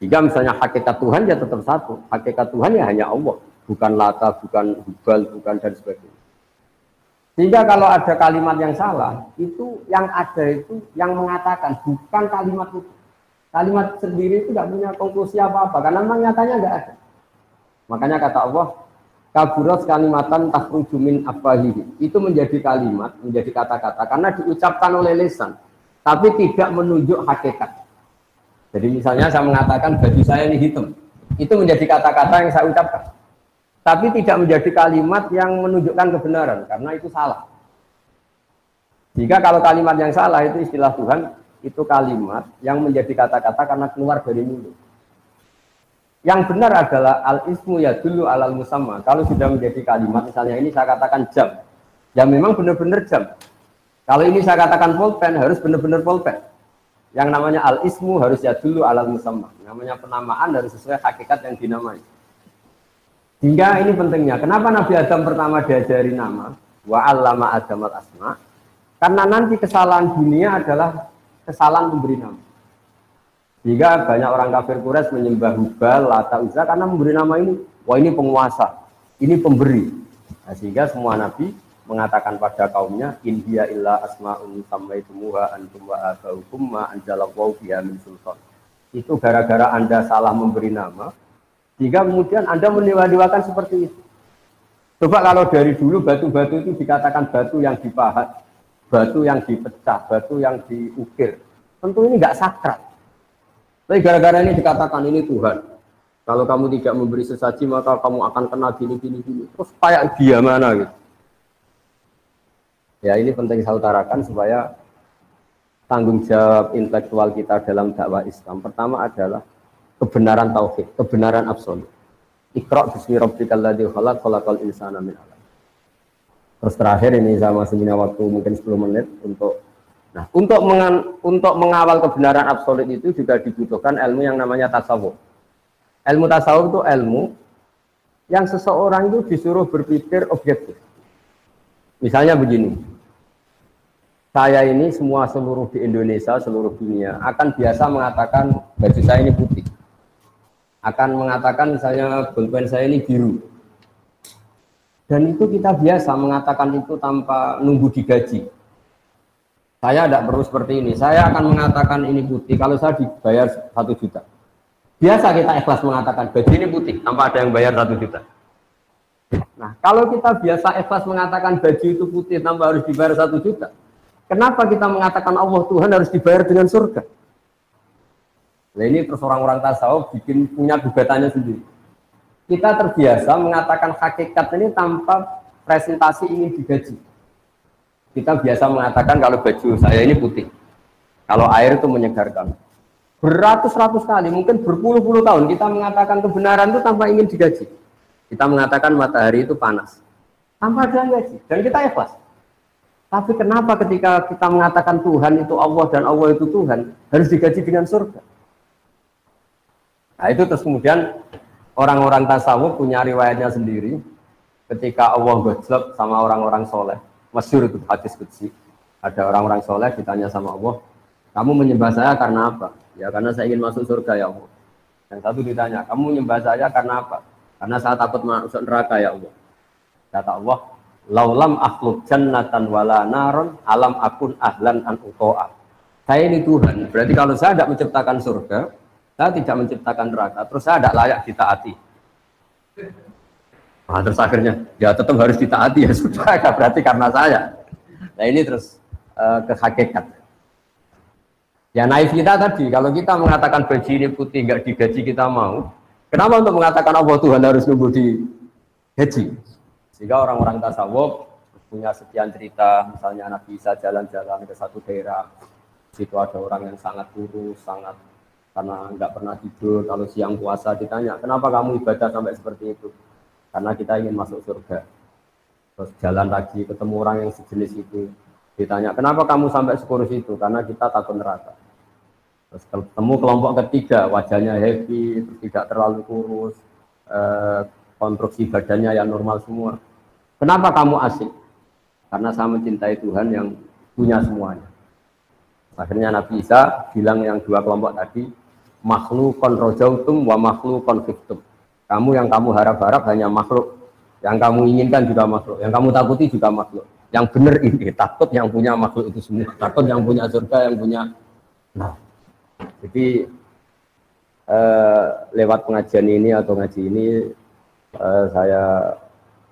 Jika misalnya hakikat Tuhan ya tetap satu, hakikat Tuhan ya hanya Allah, bukan Lata, bukan Hubal, bukan dan sebagainya. Sehingga kalau ada kalimat yang salah, itu yang ada itu yang mengatakan, bukan kalimat itu. Kalimat sendiri itu tidak punya konklusi apa-apa, karena memang nyatanya tidak ada. Makanya kata Allah, kaburat kalimatan takhruju min afwahihi. Itu menjadi kalimat, menjadi kata-kata, karena diucapkan oleh lisan, tapi tidak menunjuk hakikat. Jadi misalnya saya mengatakan baju saya ini hitam, itu menjadi kata-kata yang saya ucapkan. Tapi tidak menjadi kalimat yang menunjukkan kebenaran, karena itu salah. Jika kalau kalimat yang salah itu istilah Tuhan, itu kalimat yang menjadi kata-kata karena keluar dari mulut. Yang benar adalah al-ismu ya dulu alal musamma. Kalau sudah menjadi kalimat, misalnya ini saya katakan jam, ya memang benar-benar jam. Kalau ini saya katakan pulpen, harus benar-benar pulpen. Yang namanya al-ismu harus ya dulu alal musamma. Namanya penamaan harus sesuai hakikat yang dinamai. Hingga ini pentingnya. Kenapa Nabi Adam pertama diajari nama? Wa 'allama Adam al-asma. Karena nanti kesalahan dunia adalah kesalahan memberi nama. Jika banyak orang kafir Quraisy menyembah Hubal, Lata, Uzza karena memberi nama ini, wah ini penguasa, ini pemberi. Nah, sehingga semua nabi mengatakan pada kaumnya, in hiya illa asma'un sammaitumuha antum wa abaukum ma anzalallahu biha min sultan. Itu gara-gara Anda salah memberi nama, sehingga kemudian Anda mendewa-dewakan seperti itu. Coba kalau dari dulu batu-batu itu dikatakan batu yang dipahat, batu yang dipecah, batu yang diukir, tentu ini nggak sakral. Tapi gara-gara ini dikatakan ini Tuhan. Kalau kamu tidak memberi sesaji maka kamu akan kena gini. Terus kayak dia mana gitu. Ya ini penting saya utarakan supaya tanggung jawab intelektual kita dalam dakwah Islam. Pertama adalah kebenaran tauhid, kebenaran absolut. Iqra' bismi rabbikal ladzi khalaq, khalaqal insana min 'alaq. Terus terakhir ini saya masih punya waktu mungkin 10 menit untuk untuk mengawal kebenaran absolut itu juga dibutuhkan ilmu yang namanya tasawuf. Ilmu tasawuf itu ilmu Yang seseorang itu disuruh berpikir objektif. Misalnya begini, saya ini semua seluruh di Indonesia, seluruh dunia akan biasa mengatakan baju saya ini putih. Akan mengatakan misalnya bolpen saya ini biru. Dan itu kita biasa mengatakan itu tanpa nunggu digaji. Saya tidak perlu seperti ini. Saya akan mengatakan ini putih kalau saya dibayar 1 juta. Biasa kita ikhlas mengatakan baju ini putih tanpa ada yang bayar 1 juta. Nah, kalau kita biasa ikhlas mengatakan baju itu putih tanpa harus dibayar 1 juta, kenapa kita mengatakan Allah Tuhan harus dibayar dengan surga? Nah, ini terus orang-orang tasawuf bikin punya gugatannya sendiri. Kita terbiasa mengatakan hakikat ini tanpa presentasi ingin digaji. Kita biasa mengatakan kalau baju saya ini putih, kalau air itu menyegarkan. Beratus-ratus kali, mungkin berpuluh-puluh tahun kita mengatakan kebenaran itu tanpa ingin digaji. Kita mengatakan matahari itu panas tanpa ada gaji, dan kita ikhlas. Tapi kenapa ketika kita mengatakan Tuhan itu Allah dan Allah itu Tuhan harus digaji dengan surga? Nah itu terus kemudian orang-orang tasawuf punya riwayatnya sendiri. Ketika Allah gojlok sama orang-orang soleh, masyhur itu hadis qudsi. Ada orang-orang soleh ditanya sama Allah, kamu menyembah saya karena apa? Ya karena saya ingin masuk surga ya Allah. Yang satu ditanya, kamu menyembah saya karena apa? Karena saya takut masuk neraka ya Allah. Kata Allah, laulam akhluk jannatan wala naron alam akun ahlan an uto'a. Saya ini Tuhan, berarti kalau saya tidak menciptakan surga, saya tidak menciptakan neraka, terus saya tidak layak ditaati. Nah, terus akhirnya ya tetap harus ditaati ya sudah, berarti karena saya. Nah ini terus ke hakikat. Ya naif kita tadi, kalau kita mengatakan baju ini putih nggak digaji kita mau, kenapa untuk mengatakan Allah Tuhan harus nunggu digaji? Sehingga orang-orang tasawuf punya sekian cerita, misalnya Nabi Isa jalan-jalan ke satu daerah, situ ada orang yang sangat kurus, sangat karena nggak pernah tidur, kalau siang puasa ditanya, kenapa kamu ibadah sampai seperti itu? Karena kita ingin masuk surga. Terus jalan lagi ketemu orang yang sejenis itu, ditanya, kenapa kamu sampai sekurus itu? Karena kita takut neraka. Terus ketemu kelompok ketiga, wajahnya happy, terus tidak terlalu kurus, konstruksi badannya yang normal semua. Kenapa kamu asik? Karena saya mencintai Tuhan yang punya semuanya. Akhirnya Nabi Isa bilang yang dua kelompok tadi, makhlukon rojautum wa makhlukon fiktum. Kamu yang kamu harap-harap hanya makhluk, yang kamu inginkan juga makhluk, yang kamu takuti juga makhluk. Yang benar ini, takut yang punya makhluk itu semua, takut yang punya surga, yang punya. Nah, jadi lewat pengajian ini atau ngaji ini, saya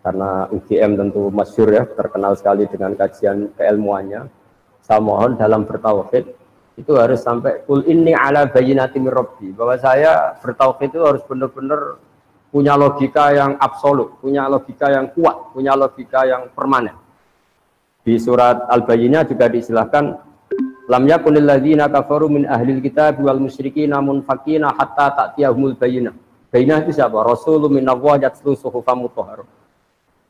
karena UGM tentu masyhur ya, terkenal sekali dengan kajian keilmuannya. Saya mohon dalam bertauhid itu harus sampai kul inni ala bayyinati mir rabbi, bahwa saya bertauhid itu harus benar-benar punya logika yang absolut, punya logika yang kuat, punya logika yang permanen. Di surat Al-Bayyinah juga diistilahkan lam yakunil ladzina kafaru min ahlil kitab wal musyrikin munfaqina hatta ta'tiyahumul bayyinah. Bayyinah itu siapa? Rasulun minallahi yatlu suhufan mutahharah.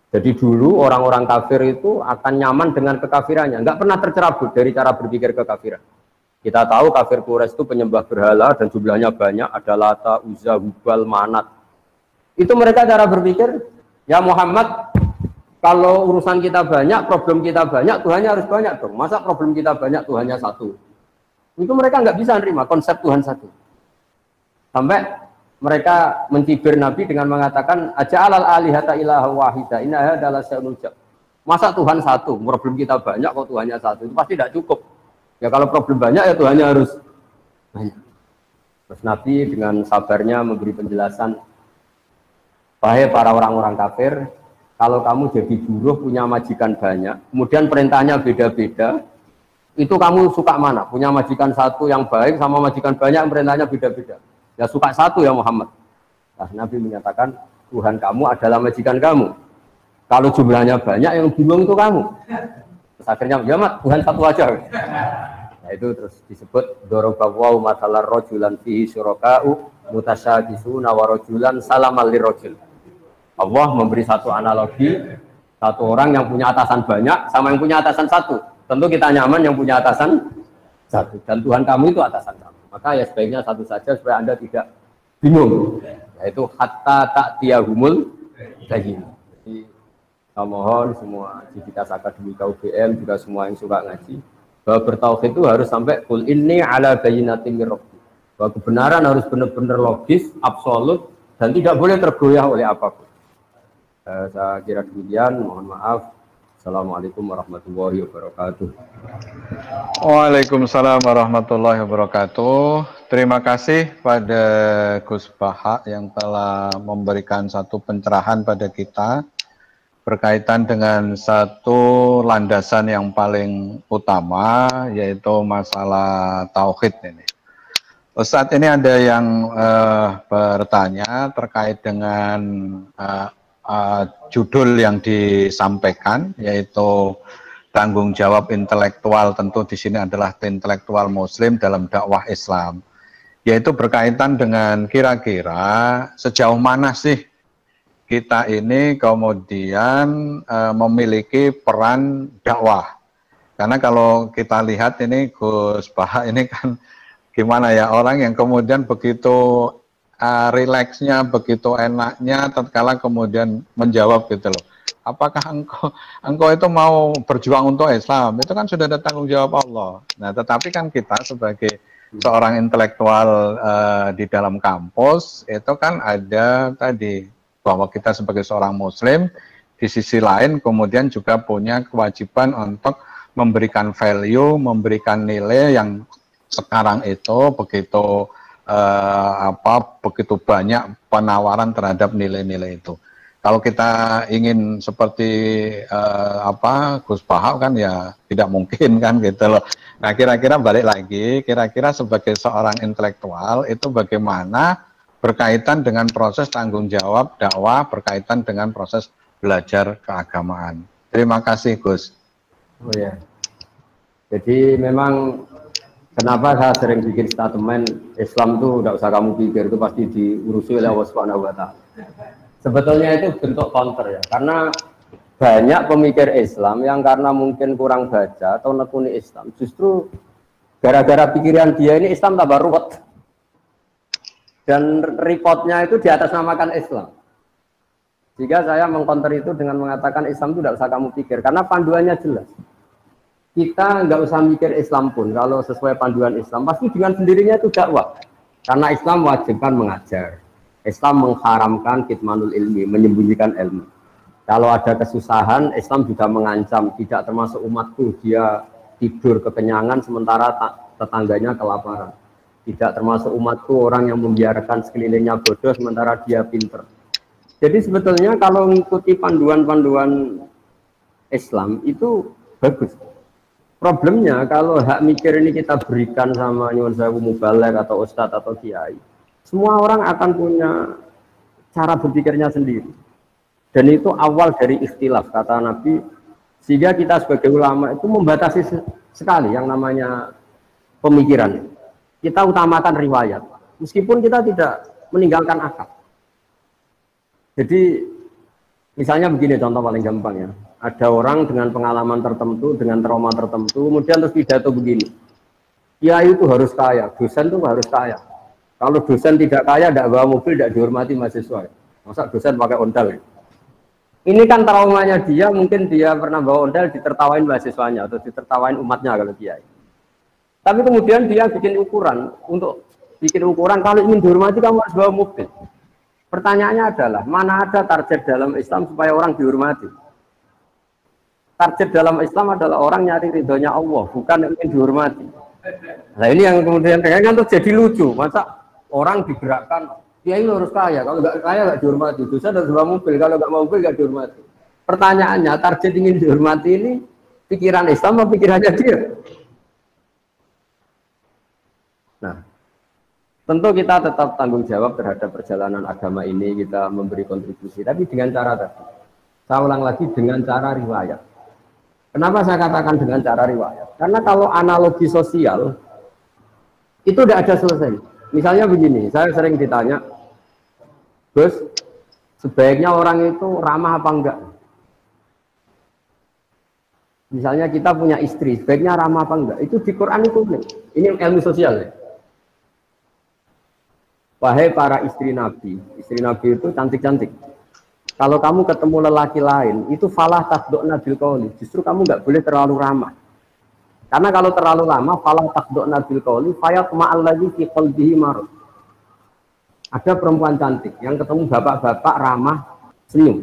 Jadi dulu orang-orang kafir itu akan nyaman dengan kekafirannya, enggak pernah tercerabut dari cara berpikir kekafiran. Kita tahu kafir Quraisy itu penyembah berhala dan jumlahnya banyak, ada Lata, Uzza, Hubal, Manat. Itu mereka cara berpikir, ya Muhammad, kalau urusan kita banyak, problem kita banyak, Tuhannya harus banyak dong. Masa problem kita banyak, Tuhannya satu? Itu mereka nggak bisa nerima konsep Tuhan satu. Sampai mereka mencibir Nabi dengan mengatakan, aja'alal alihata ilaha wahida, inna adalah syai'un ujab. Masa Tuhan satu, problem kita banyak, kok Tuhannya satu? Itu pasti tidak cukup. Ya kalau problem banyak, ya Tuhannya harus banyak. Terus Nabi dengan sabarnya memberi penjelasan, wahai para orang-orang kafir, kalau kamu jadi buruh punya majikan banyak, kemudian perintahnya beda-beda, itu kamu suka mana? Punya majikan satu yang baik sama majikan banyak yang perintahnya beda-beda. Ya suka satu ya Muhammad. Nah, Nabi menyatakan Tuhan kamu adalah majikan kamu. Kalau jumlahnya banyak yang bingung itu kamu. Terus akhirnya ya mat Tuhan satu aja. Nah itu terus disebut dorobawu masalah rojulan fihi syuraka'u mutasyabisuna wa rojulan salamal lirojul. Allah memberi satu analogi, satu orang yang punya atasan banyak sama yang punya atasan satu. Tentu kita nyaman yang punya atasan satu. Dan Tuhan kamu itu atasan kamu. Maka ya sebaiknya satu saja supaya Anda tidak bingung. Yaitu hatta ta'tiyahumul Jadi saya mohon semua Civitas Akademika UGM juga semua yang suka ngaji bahwa bertauhid itu harus sampai kul inni ala bayyinatin mir rabbi. Bahwa kebenaran harus benar-benar logis, absolut dan tidak boleh tergoyah oleh apapun. Saya kira demikian, mohon maaf. Assalamualaikum warahmatullahi wabarakatuh. Waalaikumsalam warahmatullahi wabarakatuh. Terima kasih pada Gus Baha yang telah memberikan satu pencerahan pada kita berkaitan dengan satu landasan yang paling utama, yaitu masalah tauhid ini. Saat ini ada yang bertanya terkait dengan judul yang disampaikan, yaitu tanggung jawab intelektual. Tentu di sini adalah intelektual Muslim dalam dakwah Islam, yaitu berkaitan dengan kira-kira sejauh mana sih kita ini kemudian memiliki peran dakwah. Karena kalau kita lihat ini Gus Baha ini kan gimana ya, orang yang kemudian begitu rileksnya, begitu enaknya tatkala kemudian menjawab gitu loh. Apakah engkau itu mau berjuang untuk Islam? Itu kan sudah ada tanggung jawab Allah. Nah, tetapi kan kita sebagai seorang intelektual di dalam kampus itu kan ada tadi bahwa kita sebagai seorang Muslim di sisi lain kemudian juga punya kewajiban untuk memberikan value, memberikan nilai yang sekarang itu begitu begitu banyak penawaran terhadap nilai-nilai itu. Kalau kita ingin seperti Gus Baha kan ya tidak mungkin kan gitu loh. Nah, kira-kira balik lagi, kira-kira sebagai seorang intelektual itu bagaimana berkaitan dengan proses tanggung jawab dakwah, berkaitan dengan proses belajar keagamaan. Terima kasih, Gus. Oh ya. Jadi memang kenapa saya sering bikin statement Islam tuh tidak usah kamu pikir, itu pasti diurusi oleh Allah Subhanahu wa Ta'ala. Sebetulnya itu bentuk counter ya, karena banyak pemikir Islam yang karena mungkin kurang baca atau nekuni Islam, justru gara-gara pikiran dia ini Islam tambah ruwet. Dan reportnya itu di atas namakan Islam. Jika saya mengkonter itu dengan mengatakan Islam itu tidak usah kamu pikir, karena panduannya jelas. Kita nggak usah mikir Islam pun, kalau sesuai panduan Islam, pasti dengan sendirinya itu dakwah. Karena Islam wajibkan mengajar. Islam mengharamkan kitmanul ilmi, menyembunyikan ilmu. Kalau ada kesusahan, Islam juga mengancam, tidak termasuk umatku, dia tidur kekenyangan sementara tetangganya kelaparan. Tidak termasuk umatku orang yang membiarkan sekelilingnya bodoh sementara dia pinter. Jadi sebetulnya kalau mengikuti panduan-panduan Islam itu bagus. Problemnya kalau hak mikir ini kita berikan sama nyuwun sewu mubalek atau ustadz atau kiai, semua orang akan punya cara berpikirnya sendiri. Dan itu awal dari ikhtilaf kata Nabi, sehingga kita sebagai ulama itu membatasi sekali yang namanya pemikiran. Kita utamakan riwayat, meskipun kita tidak meninggalkan akal. Jadi, misalnya begini contoh paling gampang ya. Ada orang dengan pengalaman tertentu, dengan trauma tertentu, kemudian terus pidato begini. Kiai itu harus kaya, dosen itu harus kaya. Kalau dosen tidak kaya, tidak bawa mobil, tidak dihormati mahasiswa. Masa dosen pakai ondal ya? Ini kan traumanya dia, mungkin dia pernah bawa ondal, ditertawain mahasiswanya, atau ditertawain umatnya kalau kiai. Tapi kemudian dia bikin ukuran, untuk bikin ukuran kalau ingin dihormati kamu harus bawa mobil. Pertanyaannya adalah, mana ada target dalam Islam supaya orang dihormati? Target dalam Islam adalah orang nyari ridhonya Allah, bukan ingin dihormati. Nah ini yang kemudian kan terus jadi lucu, masa orang digerakkan, dia ini harus kaya, kalau nggak kaya nggak dihormati, dosa harus bawa mobil, kalau nggak mau mobil nggak dihormati. Pertanyaannya, target ingin dihormati ini pikiran Islam atau pikirannya dia? Nah, tentu kita tetap tanggung jawab terhadap perjalanan agama ini, kita memberi kontribusi, tapi dengan cara tadi. Saya ulang lagi, dengan cara riwayat. Kenapa saya katakan dengan cara riwayat? Karena kalau analogi sosial, itu tidak ada selesai. Misalnya begini, saya sering ditanya, Gus, sebaiknya orang itu ramah apa enggak? Misalnya kita punya istri, sebaiknya ramah apa enggak? Itu di Quran itu, ini ilmu sosial ya. Wahai para istri Nabi itu cantik-cantik. Kalau kamu ketemu lelaki lain, itu falah takdokna bil qauli. Justru kamu nggak boleh terlalu ramah. Karena kalau terlalu lama, falah takdokna bil qauli, fayat ma'alladzi fi qalbihi marad. Ada perempuan cantik yang ketemu bapak-bapak ramah, senyum.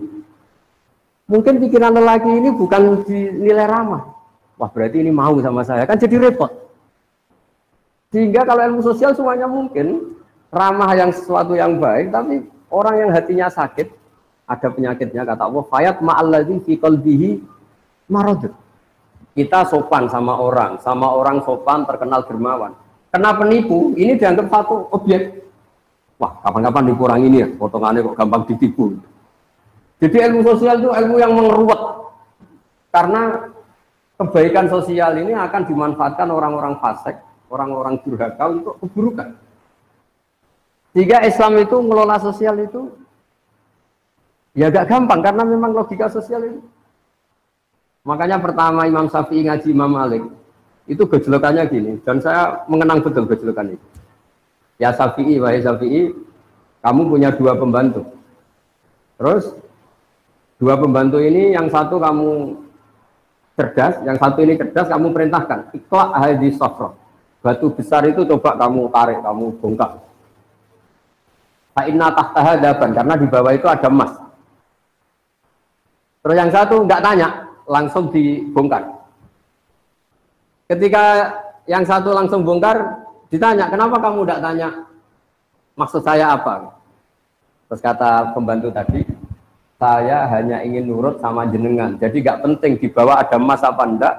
Mungkin pikiran lelaki ini bukan dinilai ramah. Wah, berarti ini mau sama saya, kan jadi repot. Sehingga kalau ilmu sosial semuanya mungkin ramah yang sesuatu yang baik, tapi orang yang hatinya sakit, ada penyakitnya, kata Allah, fayat ma'alladzi fi qalbihi marad. Kita sopan sama orang sopan terkenal dermawan. Kena penipu, ini dianggap satu objek. Wah, kapan-kapan nipu orang ini ya, potongannya kok gampang ditipu. Jadi ilmu sosial itu ilmu yang mengeruat. Karena kebaikan sosial ini akan dimanfaatkan orang-orang fasik, orang-orang durhaka untuk keburukan. Sehingga Islam itu mengelola sosial itu ya agak gampang karena memang logika sosial itu. Makanya pertama Imam Syafi'i ngaji Imam Malik itu gejolokannya gini, dan saya mengenang betul gejolokan itu. Ya Syafi'i, wahai Syafi'i, kamu punya 2 pembantu. Terus 2 pembantu ini yang satu kamu cerdas, yang satu ini cerdas, kamu perintahkan ikhla' hadhihi safra. Batu besar itu coba kamu tarik, kamu bongkar. Fa inna tahtaha daban, karena di bawah itu ada emas. Terus yang satu enggak tanya, langsung dibongkar. Ketika yang satu langsung bongkar, ditanya, kenapa kamu tidak tanya maksud saya apa? Terus kata pembantu tadi, saya hanya ingin nurut sama jenengan, jadi nggak penting di bawah ada emas apa enggak,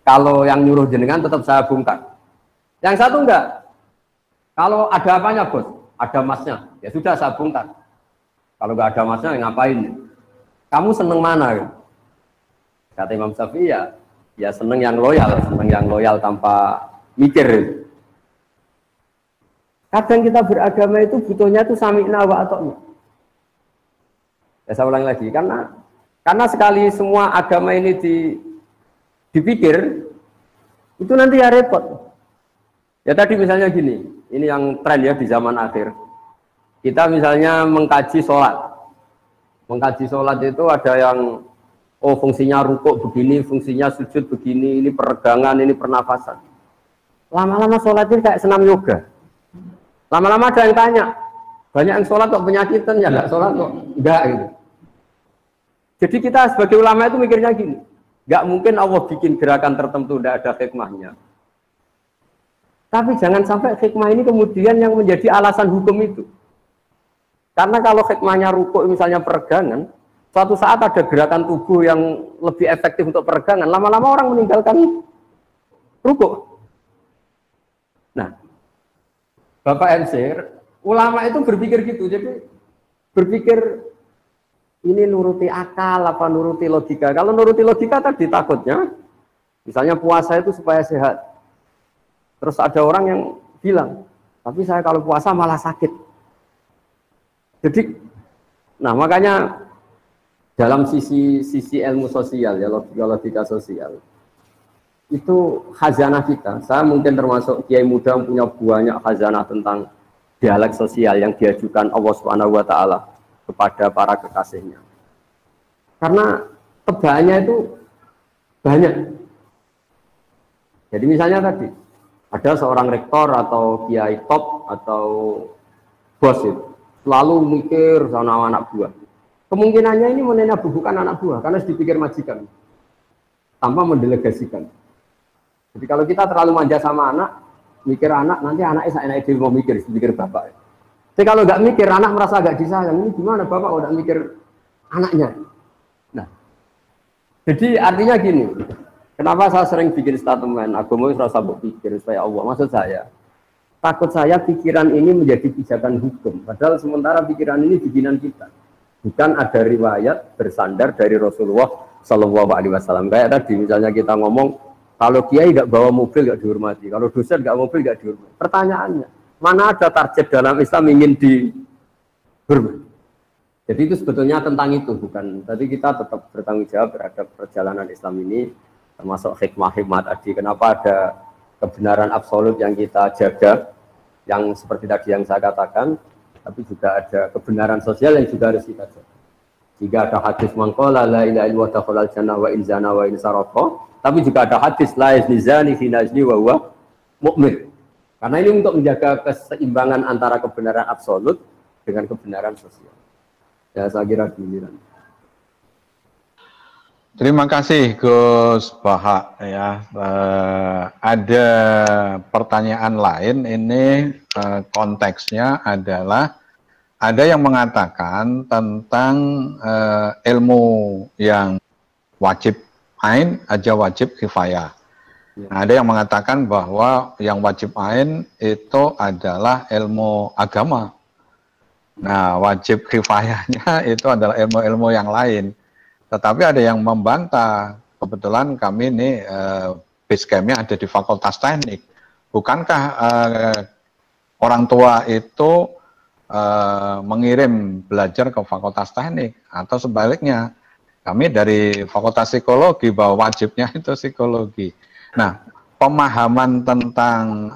kalau yang nyuruh jenengan tetap saya bongkar. Yang satu enggak, kalau ada apanya bos, ada emasnya, ya sudah saya bongkar. Kalau nggak ada emasnya, ya ngapain? Kamu seneng mana? Kata Imam Syafi'i, ya seneng yang loyal tanpa mikir. Kadang kita beragama itu butuhnya itu sami'na wa ata'na. Ya saya ulang lagi, karena sekali semua agama ini dipikir, itu nanti ya repot. Ya tadi misalnya gini, ini yang tren ya di zaman akhir. Kita misalnya mengkaji sholat. Mengkaji sholat itu ada yang, fungsinya rukuk begini, fungsinya sujud begini, ini peregangan, ini pernafasan. Lama-lama sholat ini kayak senam yoga. Lama-lama ada yang tanya, banyak yang sholat kok penyakitan, ya enggak sholat kok enggak gitu. Jadi kita sebagai ulama itu mikirnya gini, enggak mungkin Allah bikin gerakan tertentu tidak ada hikmahnya. Tapi jangan sampai hikmah ini kemudian yang menjadi alasan hukum itu. Karena kalau hikmahnya rukuk misalnya peregangan, suatu saat ada gerakan tubuh yang lebih efektif untuk peregangan, lama-lama orang meninggalkan rukuk. Nah, Bapak MC, ulama itu berpikir gitu, jadi berpikir ini nuruti akal apa nuruti logika. Kalau nuruti logika tadi takutnya, misalnya puasa itu supaya sehat. Terus ada orang yang bilang, tapi saya kalau puasa malah sakit. Jadi, nah makanya dalam sisi ilmu sosial ya logika sosial itu khazanah kita. Saya mungkin termasuk kiai muda yang punya banyak khazanah tentang dialek sosial yang diajukan Allah Subhanahu wa taala kepada para kekasihnya. Karena tebaannya itu banyak. Jadi misalnya tadi ada seorang rektor atau kiai top atau bos itu selalu mikir sama anak buah. Kemungkinannya ini menabuhkan anak buah karena dipikir majikan tanpa mendelegasikan. Jadi kalau kita terlalu manja sama anak, mikir anak, nanti anaknya seenaknya dia mau mikir bapak. Tapi kalau nggak mikir, anak merasa agak disayang. Ini gimana bapak udah mikir anaknya? Nah, jadi artinya gini. Kenapa saya sering bikin statement? Agama itu rasa berpikir supaya Allah. Maksud saya, takut saya pikiran ini menjadi pijakan hukum. Padahal sementara pikiran ini bikinan kita. Bukan ada riwayat bersandar dari Rasulullah Shallallahu Alaihi Wasallam. Kayak tadi misalnya kita ngomong, kalau kiai nggak bawa mobil nggak dihormati, kalau dosen nggak mobil nggak dihormati. Pertanyaannya, mana ada target dalam Islam ingin dihormati? Jadi itu sebetulnya tentang itu, bukan. Tadi kita tetap bertanggung jawab terhadap perjalanan Islam ini, termasuk hikmah-hikmah tadi. Kenapa ada kebenaran absolut yang kita jaga, yang seperti tadi yang saya katakan, tapi juga ada kebenaran sosial yang juga harus kita jaga. Jika ada hadis mangkola la ilaha illallah dakhalal jannah wa in zana wa in saraqa, tapi juga ada hadis la yazni zani hina yazni wa huwa mu'min. Karena ini untuk menjaga keseimbangan antara kebenaran absolut dengan kebenaran sosial. Ya saya kira giliran. Terima kasih Gus Bahak ya. Ada pertanyaan lain ini konteksnya adalah ada yang mengatakan tentang ilmu yang wajib ain aja wajib kifayah. Nah, ada yang mengatakan bahwa yang wajib ain itu adalah ilmu agama. Nah, wajib kifayahnya itu adalah ilmu-ilmu yang lain. Tetapi ada yang membantah. Kebetulan kami ini base camp-nya ada di Fakultas Teknik. Bukankah orang tua itu mengirim belajar ke Fakultas Teknik? Atau sebaliknya, kami dari Fakultas Psikologi bahwa wajibnya itu psikologi. Nah, pemahaman tentang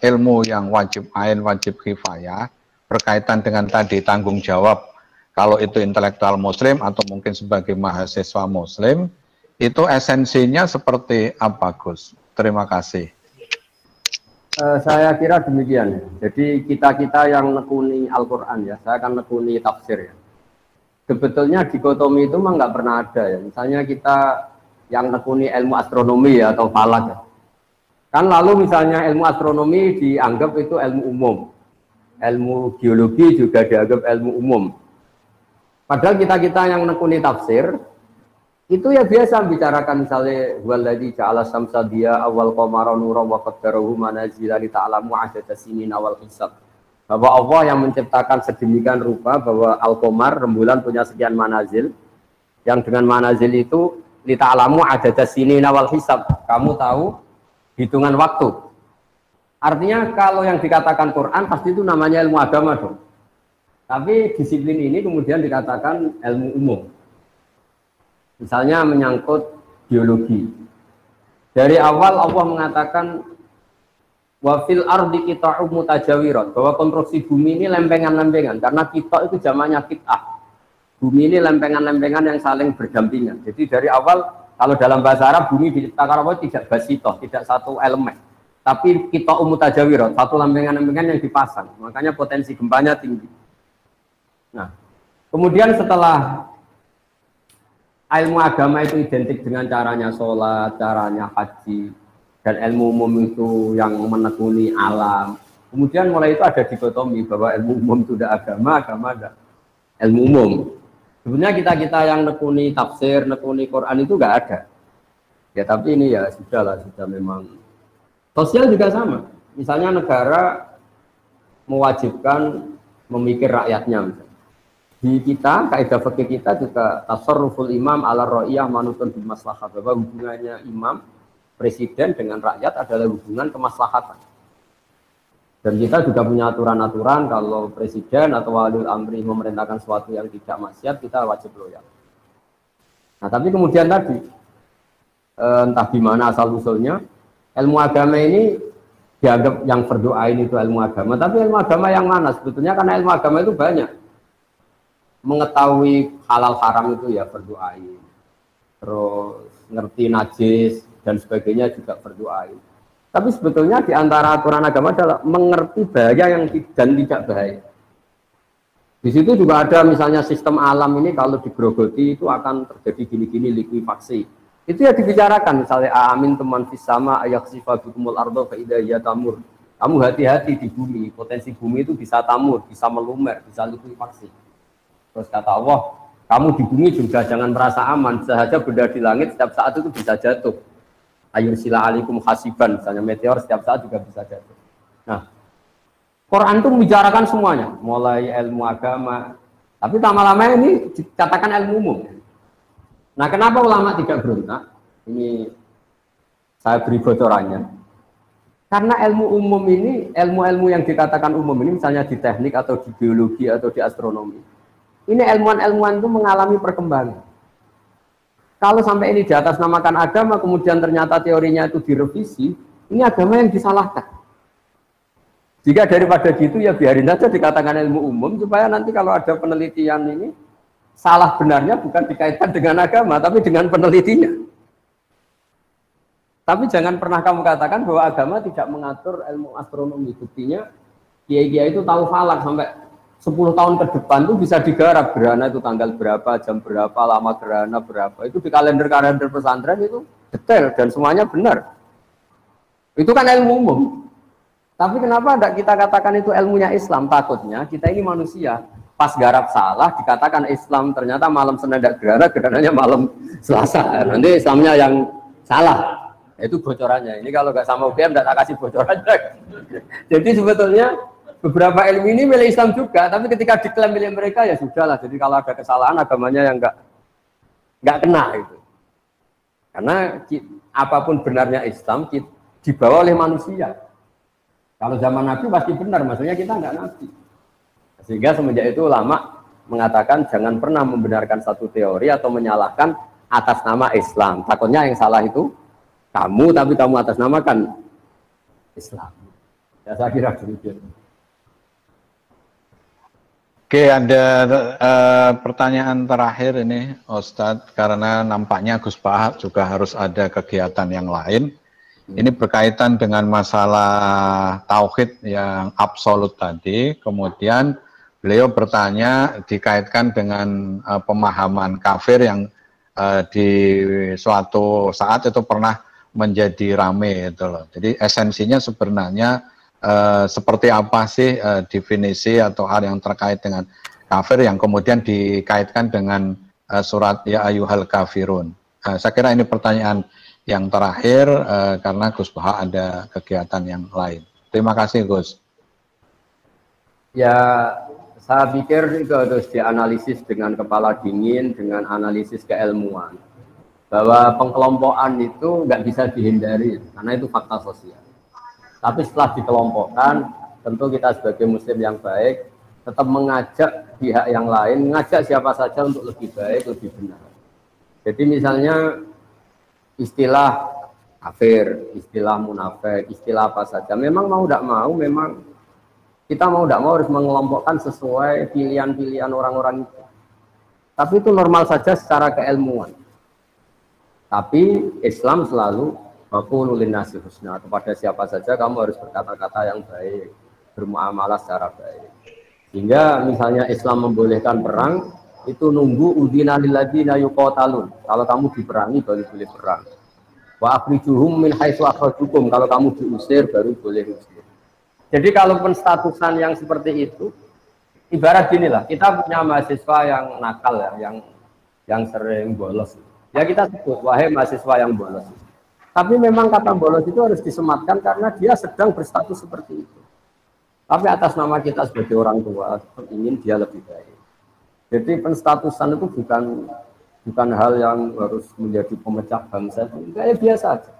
ilmu yang wajib ain, wajib kifayah berkaitan dengan tadi tanggung jawab kalau itu intelektual muslim atau mungkin sebagai mahasiswa muslim, itu esensinya seperti apa, Gus? Terima kasih. Saya kira demikian. Jadi kita yang nekuni Al-Quran ya, saya akan nekuni tafsir ya. Sebetulnya dikotomi itu memang nggak pernah ada ya. Misalnya kita yang nekuni ilmu astronomi ya, atau falak ya. Kan lalu misalnya ilmu astronomi dianggap itu ilmu umum. Ilmu geologi juga dianggap ilmu umum. Padahal kita yang nekuni tafsir, itu ya biasa bicarakan misalnya waladzi ja'ala syamsa diya awal qamara nuran wa qaddarahu manazila li ta'lamu 'adada sinin awal hisab. Bahwa Allah yang menciptakan sedemikian rupa bahwa al-qamar rembulan punya sekian manazil, yang dengan manazil itu li ta'lamu 'adada sinin awal hisab. Kamu tahu hitungan waktu. Artinya kalau yang dikatakan Quran pasti itu namanya ilmu agama dong. Tapi disiplin ini kemudian dikatakan ilmu umum. Misalnya menyangkut biologi. Dari awal Allah mengatakan wa fil ardi qita'um mutajawirat, bahwa konstruksi bumi ini lempengan-lempengan, karena kita itu zamannya qit'ah. Bumi ini lempengan-lempengan yang saling berdampingan. Jadi dari awal kalau dalam bahasa Arab bumi diciptakan Allah tidak basitoh, tidak satu elemen. Tapi qita'um mutajawirat, satu lempengan-lempengan yang dipasang. Makanya potensi gempanya tinggi. Nah, kemudian setelah ilmu agama itu identik dengan caranya sholat, caranya haji, dan ilmu umum itu yang menekuni alam. Kemudian mulai itu ada dikotomi bahwa ilmu umum itu ada agama ada ilmu umum. Sebenarnya kita yang nekuni tafsir, nekuni Quran itu nggak ada. Ya tapi ini ya sudah memang. Sosial juga sama. Misalnya negara mewajibkan memikir rakyatnya. Misalnya. Di kita, kaidah fikih kita juga tasarruful imam ala ra'iyah manutun bil maslahah, bahwa hubungannya imam presiden dengan rakyat adalah hubungan kemaslahatan. Dan kita juga punya aturan-aturan kalau presiden atau waliul amri memerintahkan sesuatu yang tidak maksiat, kita wajib loyal. Nah, tapi kemudian tadi entah gimana asal usulnya, ilmu agama ini dianggap yang berdoain itu ilmu agama, tapi ilmu agama yang mana sebetulnya? Karena ilmu agama itu banyak. Mengetahui halal haram itu ya berdoain, terus ngerti najis dan sebagainya juga berdoain. Tapi sebetulnya di antara aturan agama adalah mengerti bahaya yang dan tidak bahaya. Di situ juga ada misalnya sistem alam ini kalau digerogoti itu akan terjadi gini-gini likuifaksi. Itu ya dibicarakan misalnya amin teman fisama ayaksifa bikumul ardo fa idza hiya tamur. Kamu hati-hati di bumi, potensi bumi itu bisa tamur, bisa melumer, bisa likuifaksi. Terus kata Allah, kamu di bumi juga jangan merasa aman, sahaja benda di langit setiap saat itu bisa jatuh. Ayur sila alikum hasiban, misalnya meteor setiap saat juga bisa jatuh. Nah, Quran itu membicarakan semuanya, mulai ilmu agama, tapi lama-lama ini dikatakan ilmu umum. Nah, kenapa ulama tidak berontak? Ini saya beri bocorannya. Karena ilmu umum ini, ilmu-ilmu yang dikatakan umum ini, misalnya di teknik atau di biologi atau di astronomi, ini ilmuwan-ilmuwan itu mengalami perkembangan. Kalau sampai ini di atas namakan agama, kemudian ternyata teorinya itu direvisi, ini agama yang disalahkan. Jika daripada gitu ya biarin saja dikatakan ilmu umum, supaya nanti kalau ada penelitian ini, salah benarnya bukan dikaitkan dengan agama, tapi dengan penelitinya. Tapi jangan pernah kamu katakan bahwa agama tidak mengatur ilmu astronomi. Buktinya kiai-kiai itu tahu falak sampai 10 tahun ke depan itu bisa digarap gerhana itu tanggal berapa, jam berapa, lama gerhana berapa. Itu di kalender-kalender pesantren itu detail dan semuanya benar. Itu kan ilmu umum. Tapi kenapa tidak kita katakan itu ilmunya Islam? Takutnya kita ini manusia. Pas garap salah dikatakan Islam, ternyata malam Senin tidak gerhana, gerhananya malam Selasa. Nanti Islamnya yang salah. Itu bocorannya. Ini kalau nggak sama UGM tidak tak kasih bocorannya. Jadi sebetulnya beberapa ilmu ini milik Islam juga, tapi ketika diklaim milik mereka ya sudahlah. Jadi kalau ada kesalahan agamanya yang nggak kena itu. Karena apapun benarnya Islam dibawa oleh manusia. Kalau zaman Nabi pasti benar, maksudnya kita nggak Nabi. Sehingga semenjak itu ulama mengatakan jangan pernah membenarkan satu teori atau menyalahkan atas nama Islam. Takutnya yang salah itu kamu, tapi kamu atas namakan Islam. Ya saya kira demikian. Oke, ada pertanyaan terakhir ini, Ustadz, karena nampaknya Gus Bahak juga harus ada kegiatan yang lain. Ini berkaitan dengan masalah tauhid yang absolut tadi. Kemudian beliau bertanya dikaitkan dengan pemahaman kafir yang di suatu saat itu pernah menjadi rame itu loh. Jadi esensinya sebenarnya seperti apa sih definisi atau hal yang terkait dengan kafir yang kemudian dikaitkan dengan surat ya ayyuhal kafirun. Saya kira ini pertanyaan yang terakhir karena Gus Bahak ada kegiatan yang lain. Terima kasih Gus. Ya saya pikir itu harus dianalisis dengan kepala dingin, dengan analisis keilmuan. Bahwa pengkelompokan itu nggak bisa dihindari karena itu fakta sosial. Tapi setelah dikelompokkan, tentu kita sebagai muslim yang baik tetap mengajak pihak yang lain, mengajak siapa saja untuk lebih baik, lebih benar. Jadi misalnya istilah kafir, istilah munafik, istilah apa saja, memang mau tidak mau, memang kita mau tidak mau harus mengelompokkan sesuai pilihan-pilihan orang-orang itu. Tapi itu normal saja secara keilmuan. Tapi Islam selalu waqulu linnasi husna, kepada siapa saja kamu harus berkata-kata yang baik, bermuamalah secara baik. Sehingga misalnya Islam membolehkan perang, itu nunggu udina lil ladzina yuqatalun. Kalau kamu diperangi baru boleh perang. Wa akhrijuhum min haitsu akhrajukum, kalau kamu diusir baru boleh usir. Jadi kalau penstatusan yang seperti itu, ibarat gini lah, kita punya mahasiswa yang nakal ya, yang sering bolos. Ya kita sebut, wahai mahasiswa yang bolos. Tapi memang kata bolos itu harus disematkan karena dia sedang berstatus seperti itu. Tapi atas nama kita sebagai orang tua, ingin dia lebih baik. Jadi penstatusan itu bukan hal yang harus menjadi pemecah bangsa, kayak biasa aja.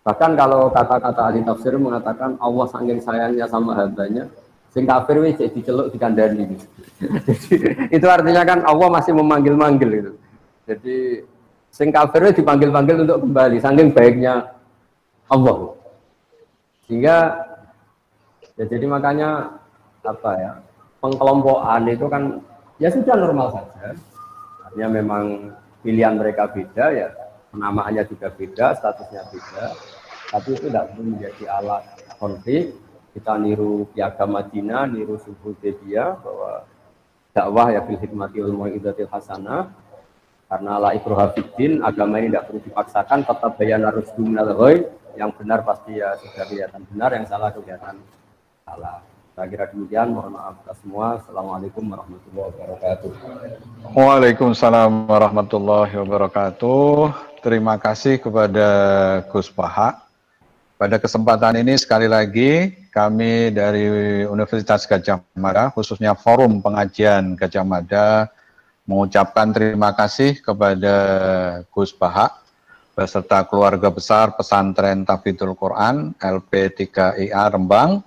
Bahkan kalau kata-kata ahli tafsir mengatakan Allah saking sayangnya sama hambanya, sing kafir wis diceluk dikandani. Jadi itu artinya kan Allah masih memanggil-manggil gitu. Jadi sing kafir dipanggil-panggil untuk kembali, saking baiknya Allah. Sehingga ya jadi makanya apa ya, pengkelompokan itu kan ya sudah normal saja. Artinya memang pilihan mereka beda ya, penamaannya juga beda, statusnya beda. Tapi itu tidak perlu menjadi alat konflik. Kita niru Piagam Madinah, niru Sulhul Hudaybiyah bahwa dakwah ya bil hikmati wal mau'izatil hasanah. Karena la ikraha fiddin, agama ini tidak perlu dipaksakan, tetap bayana rusdu minal ghoi, yang benar pasti ya sudah kelihatan benar, yang salah kelihatan salah. Saya kira demikian, mohon maaf atas semua. Assalamualaikum warahmatullahi wabarakatuh. Waalaikumsalam warahmatullahi wabarakatuh. Terima kasih kepada Gus Bahak. Pada kesempatan ini sekali lagi kami dari Universitas Gadjah Mada, khususnya Forum Pengajian Gadjah Mada, mengucapkan terima kasih kepada Gus Bahak beserta keluarga besar Pesantren Tahfidzul Quran LP3IA Rembang,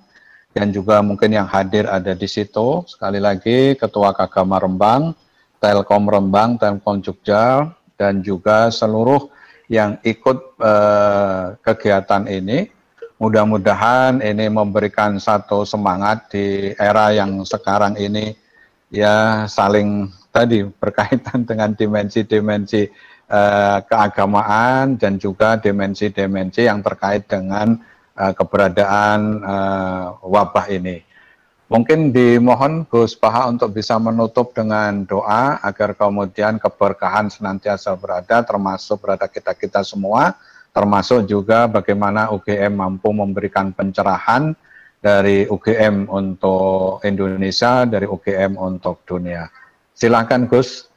dan juga mungkin yang hadir ada di situ. Sekali lagi Ketua Kagama Rembang, Telkom Rembang, Telkom Jogja, dan juga seluruh yang ikut kegiatan ini. Mudah-mudahan ini memberikan satu semangat di era yang sekarang ini ya saling tadi berkaitan dengan dimensi-dimensi keagamaan dan juga dimensi-dimensi yang terkait dengan keberadaan wabah ini. Mungkin dimohon Gus Paha untuk bisa menutup dengan doa agar kemudian keberkahan senantiasa berada, termasuk berada kita-kita semua, termasuk juga bagaimana UGM mampu memberikan pencerahan dari UGM untuk Indonesia, dari UGM untuk dunia. Silakan Gus.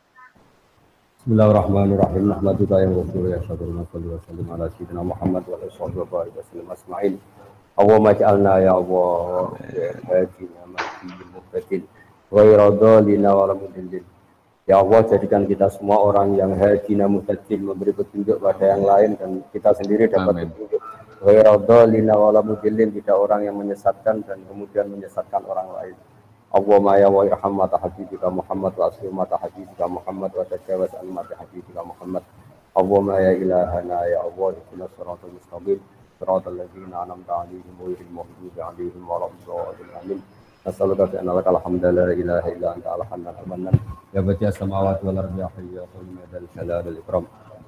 Bismillahirrahmanirrahim. Nahmaduka ya Rasul ya syadurna salli wa sallim ala sayyidina Muhammad wa ala sahbihi wa barik wa sallim asma'in. Allahumma ij'alna ya Allah hadina mahdiyin muhtadin ghayra dhalina wa la mudillin. Ya Allah, jadikan kita semua orang yang hadina muhtadin, memberi petunjuk pada yang lain dan kita sendiri dapat petunjuk. Ghayra dhalina wa la mudillin, tidak orang yang menyesatkan dan kemudian menyesatkan orang lain. Allahumma ya wa irham mata habibika Muhammad wa aslim mata habibika Muhammad wa tajawaz an mata habibika Muhammad. Allahumma ya ilahana ya Allah ihdinas siratal mustaqim siratal ladzina an'amta 'alaihim ghairil maghdubi 'alaihim waladdallin amin. Nas'aluka bi anna lakal hamdu la ilaha illa anta al-hanan al-mannan ya badi'as samawati wal ardi ya hayyu ya qayyum ya dzal jalali wal ikram.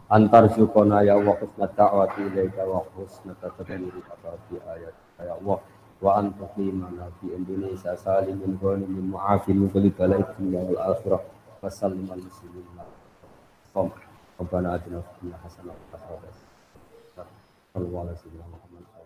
Antar syukona ya Allah husnat da'wati ilaika wa husnat tadbirika fi ayat ya Allah. Wa antuqimana fi Indonesia salimin ghanimin mu'afin min kulli bala'in dunya wal akhirah wa sallimal muslimin. Rabbana atina fid dunya hasanah wa fil akhirati hasanah wa qina adzabannar.